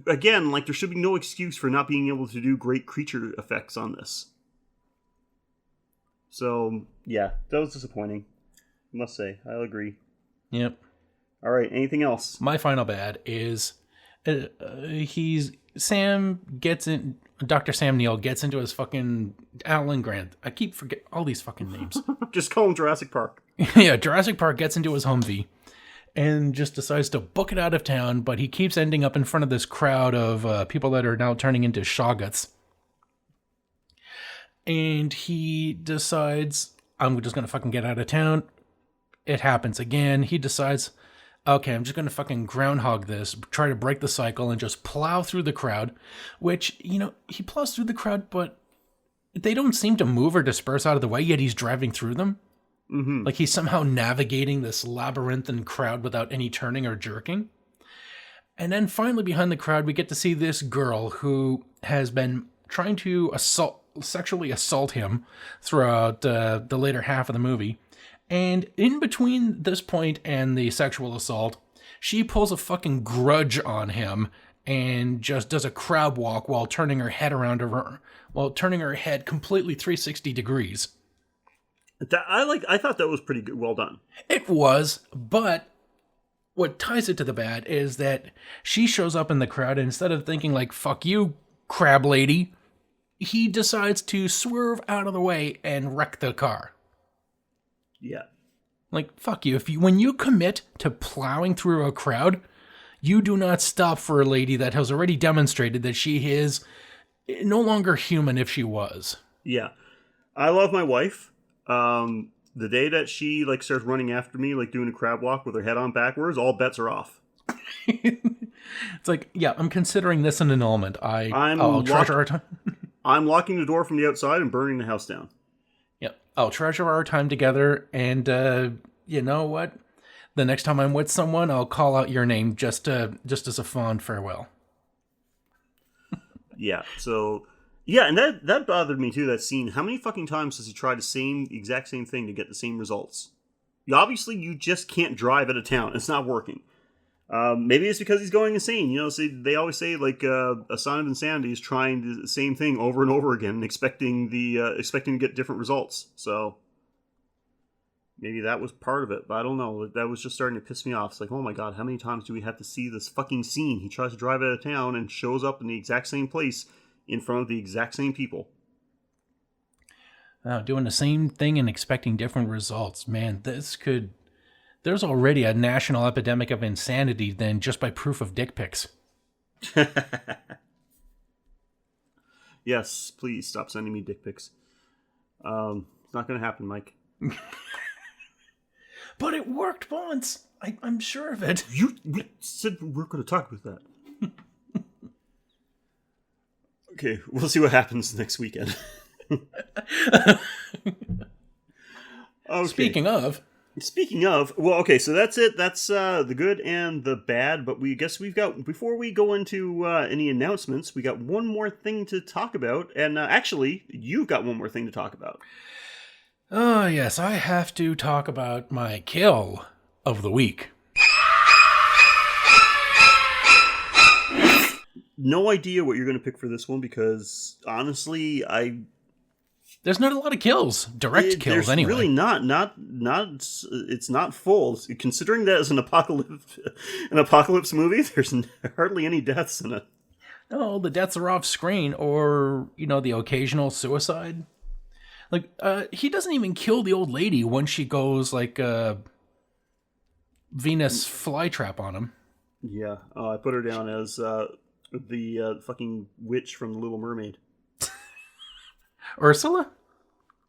again, like there should be no excuse for not being able to do great creature effects on this. So yeah, that was disappointing. I must say, I'll agree. Yep. All right, anything else? My final bad is Sam gets in. Dr. Sam Neill gets into his fucking Alan Grant. I keep forgetting all these fucking names. Just call him Jurassic Park. Yeah, Jurassic Park gets into his Humvee and just decides to book it out of town, but he keeps ending up in front of this crowd of people that are now turning into shoggoths. And he decides, I'm just going to fucking get out of town. It happens again. He decides, okay, I'm just going to fucking groundhog this, try to break the cycle and just plow through the crowd, which, he plows through the crowd, but they don't seem to move or disperse out of the way, yet he's driving through them. Mm-hmm. Like he's somehow navigating this labyrinthine crowd without any turning or jerking. And then finally behind the crowd, we get to see this girl who has been trying to sexually assault him throughout the later half of the movie. And in between this point and the sexual assault, she pulls a fucking grudge on him and just does a crab walk while turning her head completely 360 degrees. I thought that was pretty good. Well done. It was, but what ties it to the bad is that she shows up in the crowd and instead of thinking like, fuck you, crab lady, he decides to swerve out of the way and wreck the car. Yeah. Like, fuck you. When you commit to plowing through a crowd, you do not stop for a lady that has already demonstrated that she is no longer human if she was. Yeah. I love my wife. The day that she starts running after me, doing a crab walk with her head on backwards, all bets are off. It's like, yeah, I'm considering this an annulment. I'll treasure our time. I'm locking the door from the outside and burning the house down. Yep. I'll treasure our time together, and you know what? The next time I'm with someone, I'll call out your name just as a fond farewell. Yeah. So. Yeah, and that bothered me too, that scene. How many fucking times does he try the exact same thing to get the same results? Obviously, you just can't drive out of town. It's not working. Maybe it's because he's going insane. They always say, a sign of insanity is trying the same thing over and over again and expecting to get different results. So, maybe that was part of it, but I don't know. That was just starting to piss me off. It's like, oh my god, how many times do we have to see this fucking scene? He tries to drive out of town and shows up in the exact same place in front of the exact same people. Doing the same thing and expecting different results. Man, there's already a national epidemic of insanity then just by proof of dick pics. Yes, please stop sending me dick pics. It's not going to happen, Mike. But it worked once. I'm sure of it. You said we we're going to talk about that. Okay, we'll see what happens next weekend. Okay. Speaking of, well, okay, so that's it. That's the good and the bad. But we've got, before we go into any announcements, we got one more thing to talk about. And actually, you've got one more thing to talk about. Oh, yes, I have to talk about my kill of the week. No idea what you're going to pick for this one because, honestly, there's not a lot of kills, direct kills anyway. Really not. It's not full. Considering that as an apocalypse movie, there's hardly any deaths in it. No, the deaths are off screen, or the occasional suicide. He doesn't even kill the old lady when she goes Venus flytrap on him. Yeah, I put her down as the fucking witch from The Little Mermaid. Ursula?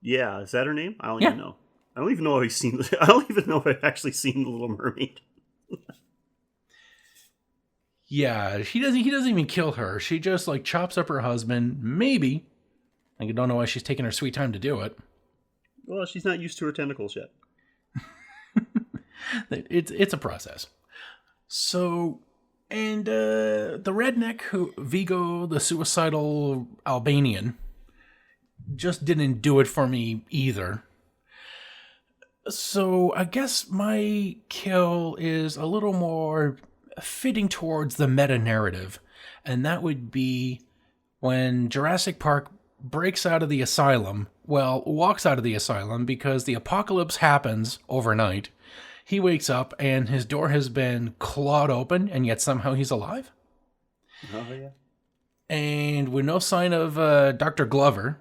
Yeah, is that her name? I don't even know. I don't even know if I've actually seen The Little Mermaid. Yeah, he doesn't even kill her. She just chops up her husband, maybe. I don't know why she's taking her sweet time to do it. Well, she's not used to her tentacles yet. It's a process. So, and the redneck Vigo, the suicidal Albanian, just didn't do it for me either. So I guess my kill is a little more fitting towards the meta-narrative, and that would be when Jurassic Park breaks out of the asylum, walks out of the asylum because the apocalypse happens overnight. He wakes up and his door has been clawed open, and yet somehow he's alive. Oh, yeah. And with no sign of Dr. Glover,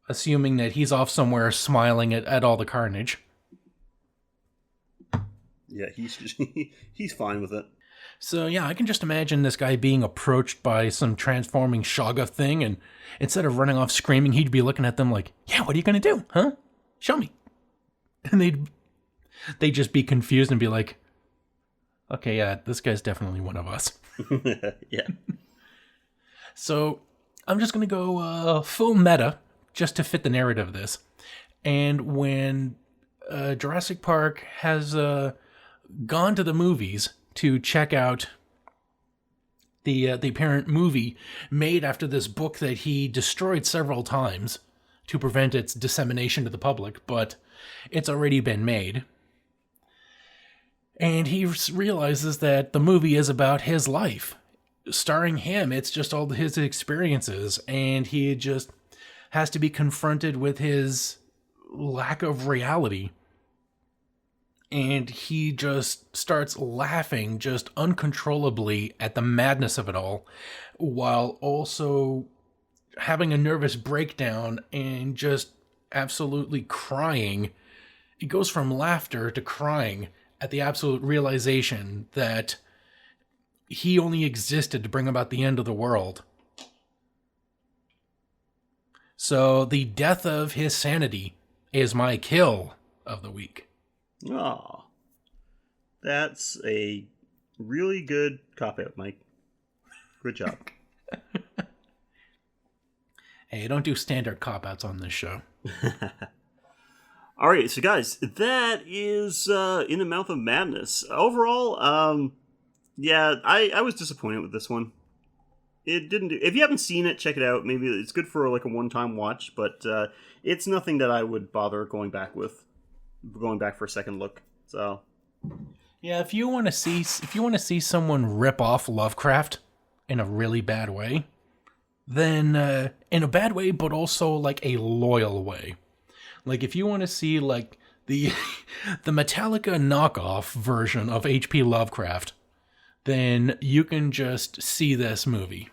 assuming that he's off somewhere smiling at all the carnage. Yeah, he's fine with it. So yeah, I can just imagine this guy being approached by some transforming Shoggoth thing, and instead of running off screaming, he'd be looking at them like, yeah, what are you gonna do? Huh? Show me. And they'd just be confused and be like, okay, yeah, this guy's definitely one of us. Yeah. So I'm just going to go full meta just to fit the narrative of this. And when Jurassic Park has gone to the movies to check out the apparent movie made after this book that he destroyed several times to prevent its dissemination to the public, but it's already been made. And he realizes that the movie is about his life. Starring him, it's just all his experiences, and he just has to be confronted with his lack of reality. And he just starts laughing just uncontrollably at the madness of it all, while also having a nervous breakdown and just absolutely crying. It goes from laughter to crying at the absolute realization that he only existed to bring about the end of the world. So the death of his sanity is my kill of the week. Oh, that's a really good cop-out, Mike. Good job. Hey, I don't do standard cop-outs on this show. All right, so guys, that is In the Mouth of Madness. Overall, yeah, I was disappointed with this one. It didn't do... If you haven't seen it, check it out. Maybe it's good for like a one-time watch, but it's nothing that I would bother going back for a second look. So, yeah, if you want to see someone rip off Lovecraft in a really bad way, then in a bad way, but also like a loyal way. Like if you want to see like the Metallica knockoff version of H.P. Lovecraft, then you can just see this movie.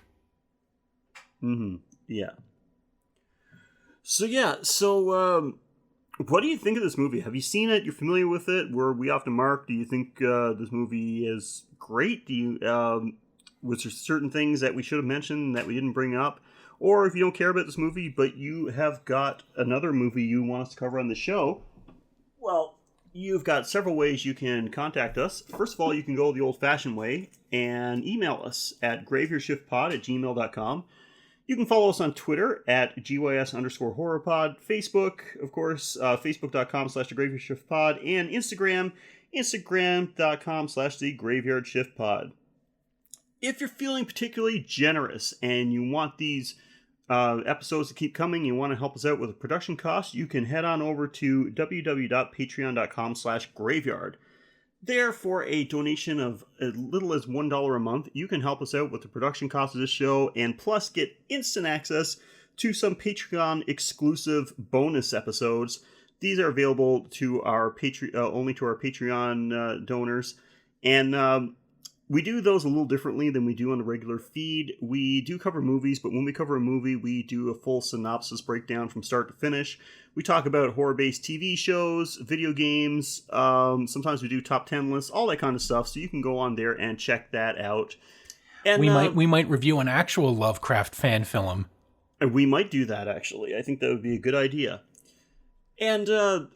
Mm-hmm. Yeah. So what do you think of this movie? Have you seen it? You're familiar with it? Were we off the mark? Do you think this movie is great? Do you was there certain things that we should have mentioned that we didn't bring up? Or if you don't care about this movie, but you have got another movie you want us to cover on the show, well, you've got several ways you can contact us. First of all, you can go the old-fashioned way and email us at graveyardshiftpod@gmail.com. You can follow us on Twitter at GYS_horrorpod, Facebook, of course, facebook.com/thegraveyardshiftpod, and Instagram, instagram.com/thegraveyardshiftpod. If you're feeling particularly generous and you want these episodes to keep coming, you want to help us out with the production costs, you can head on over to www.patreon.com/graveyard. There, for a donation of as little as $1 a month, you can help us out with the production costs of this show, and plus get instant access to some Patreon exclusive bonus episodes. These are available to our only to our Patreon donors, and we do those a little differently than we do on the regular feed. We do cover movies, but when we cover a movie, we do a full synopsis breakdown from start to finish. We talk about horror-based TV shows, video games, sometimes we do top 10 lists, all that kind of stuff, so you can go on there and check that out. And we might review an actual Lovecraft fan film. And we might do that, actually. I think that would be a good idea. And, of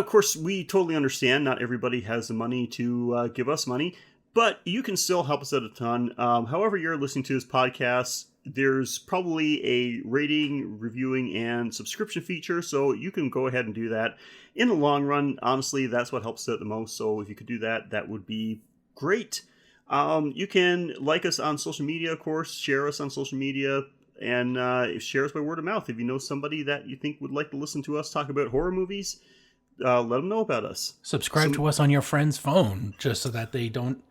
course, we totally understand not everybody has the money to give us money, but you can still help us out a ton. However you're listening to this podcast, there's probably a rating, reviewing, and subscription feature, so you can go ahead and do that. In the long run, honestly, that's what helps out the most, so if you could do that, that would be great. You can like us on social media, of course, share us on social media, and share us by word of mouth. If you know somebody that you think would like to listen to us talk about horror movies, let them know about us. Subscribe to us on your friend's phone, just so that they don't...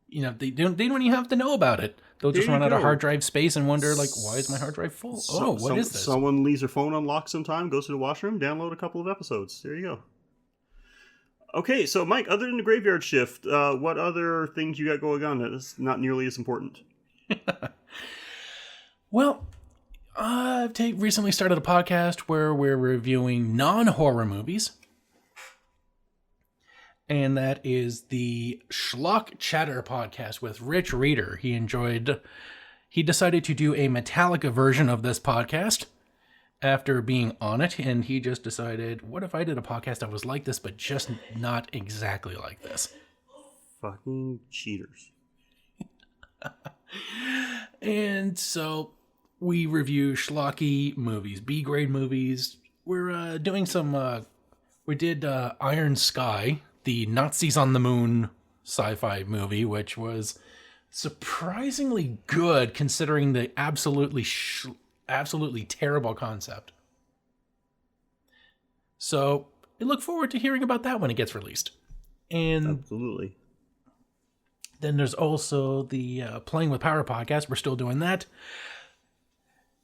they don't even have to know about it. They'll just run out of hard drive space and wonder, like, why is my hard drive full? What is this? Someone leaves their phone unlocked sometime, goes to the washroom, download a couple of episodes. There you go. Okay, so Mike, other than the Graveyard Shift, what other things you got going on that is not nearly as important? Well, I've recently started a podcast where we're reviewing non-horror movies. And that is the Schlock Chatter podcast with Rich Reader. He decided to do a Metallica version of this podcast after being on it, and he just decided, what if I did a podcast that was like this, but just not exactly like this? Fucking cheaters. And so we review schlocky movies, B-grade movies. We're doing some, we did Iron Sky, the Nazis on the Moon sci-fi movie, which was surprisingly good considering the absolutely terrible concept. So I look forward to hearing about that when it gets released. And absolutely. Then there's also the Playing with Power podcast. We're still doing that.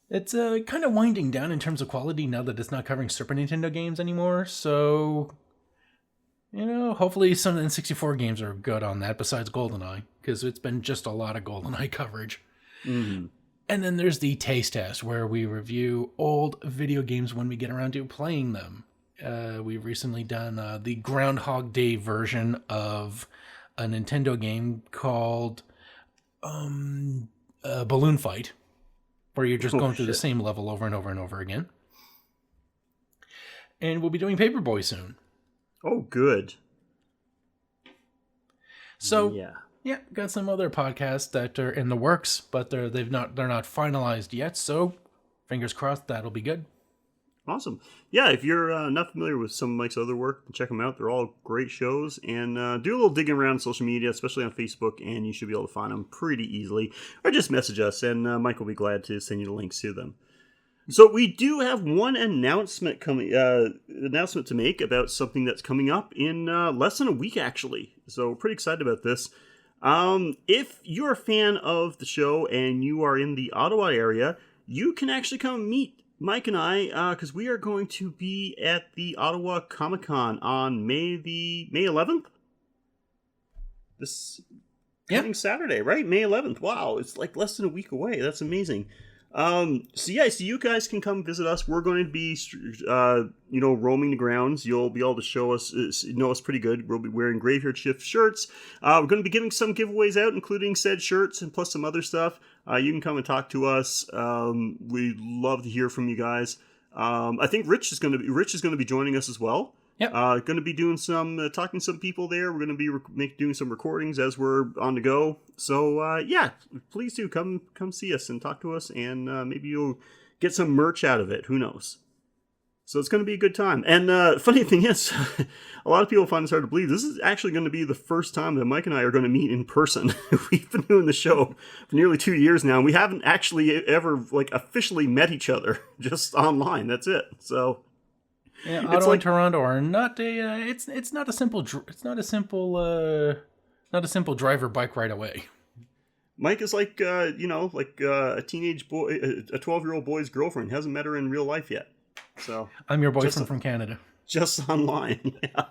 It's kind of winding down in terms of quality now that it's not covering Super Nintendo games anymore. So, hopefully some of the N64 games are good on that besides GoldenEye, because it's been just a lot of GoldenEye coverage. Mm-hmm. And then there's the Taste Test, where we review old video games when we get around to playing them. We've recently done the Groundhog Day version of a Nintendo game called Balloon Fight, where you're just going through the same level over and over and over again. And we'll be doing Paperboy soon. Oh, good. So, yeah, got some other podcasts that are in the works, but they're not finalized yet. So, fingers crossed that'll be good. Awesome. Yeah, if you're not familiar with some of Mike's other work, check them out. They're all great shows. And do a little digging around on social media, especially on Facebook, and you should be able to find them pretty easily. Or just message us, and Mike will be glad to send you the links to them. So we do have one announcement to make about something that's coming up in less than a week, actually. So we're pretty excited about this. If you're a fan of the show and you are in the Ottawa area, you can actually come meet Mike and I, because we are going to be at the Ottawa Comic-Con on May 11th? This coming Saturday, right? May 11th. Wow, it's like less than a week away. That's amazing. So you guys can come visit us. We're going to be, roaming the grounds. You'll be able to know us pretty good. We'll be wearing Graveyard Shift shirts. We're going to be giving some giveaways out, including said shirts and plus some other stuff. You can come and talk to us. We'd love to hear from you guys. I think Rich is going to be joining us as well. Yep. Going to be doing some talking to some people there. We're going to be doing some recordings as we're on the go. So please do come see us and talk to us, and maybe you'll get some merch out of it. Who knows? So it's going to be a good time. And funny thing is, a lot of people find this hard to believe. This is actually going to be the first time that Mike and I are going to meet in person. We've been doing the show for nearly 2 years now, and we haven't actually ever officially met each other, just online. That's it. So. Yeah, Ottawa and Toronto are not a. It's not a simple. Not a simple drive or bike ride away. Mike is like a teenage boy, a 12-year-old boy's girlfriend. Hasn't met her in real life yet. So I'm your boyfriend from Canada. Just online, yeah.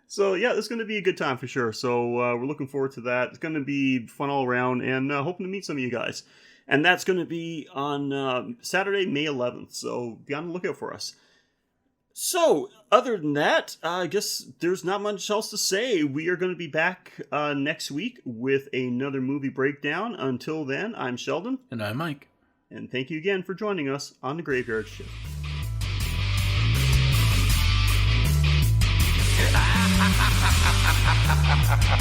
So yeah, it's going to be a good time for sure. So we're looking forward to that. It's going to be fun all around, and hoping to meet some of you guys. And that's going to be on Saturday, May 11th. So be on the lookout for us. So, other than that, I guess there's not much else to say. We are going to be back next week with another movie breakdown. Until then, I'm Sheldon. And I'm Mike. And thank you again for joining us on The Graveyard Shift. Ha ha ha ha ha!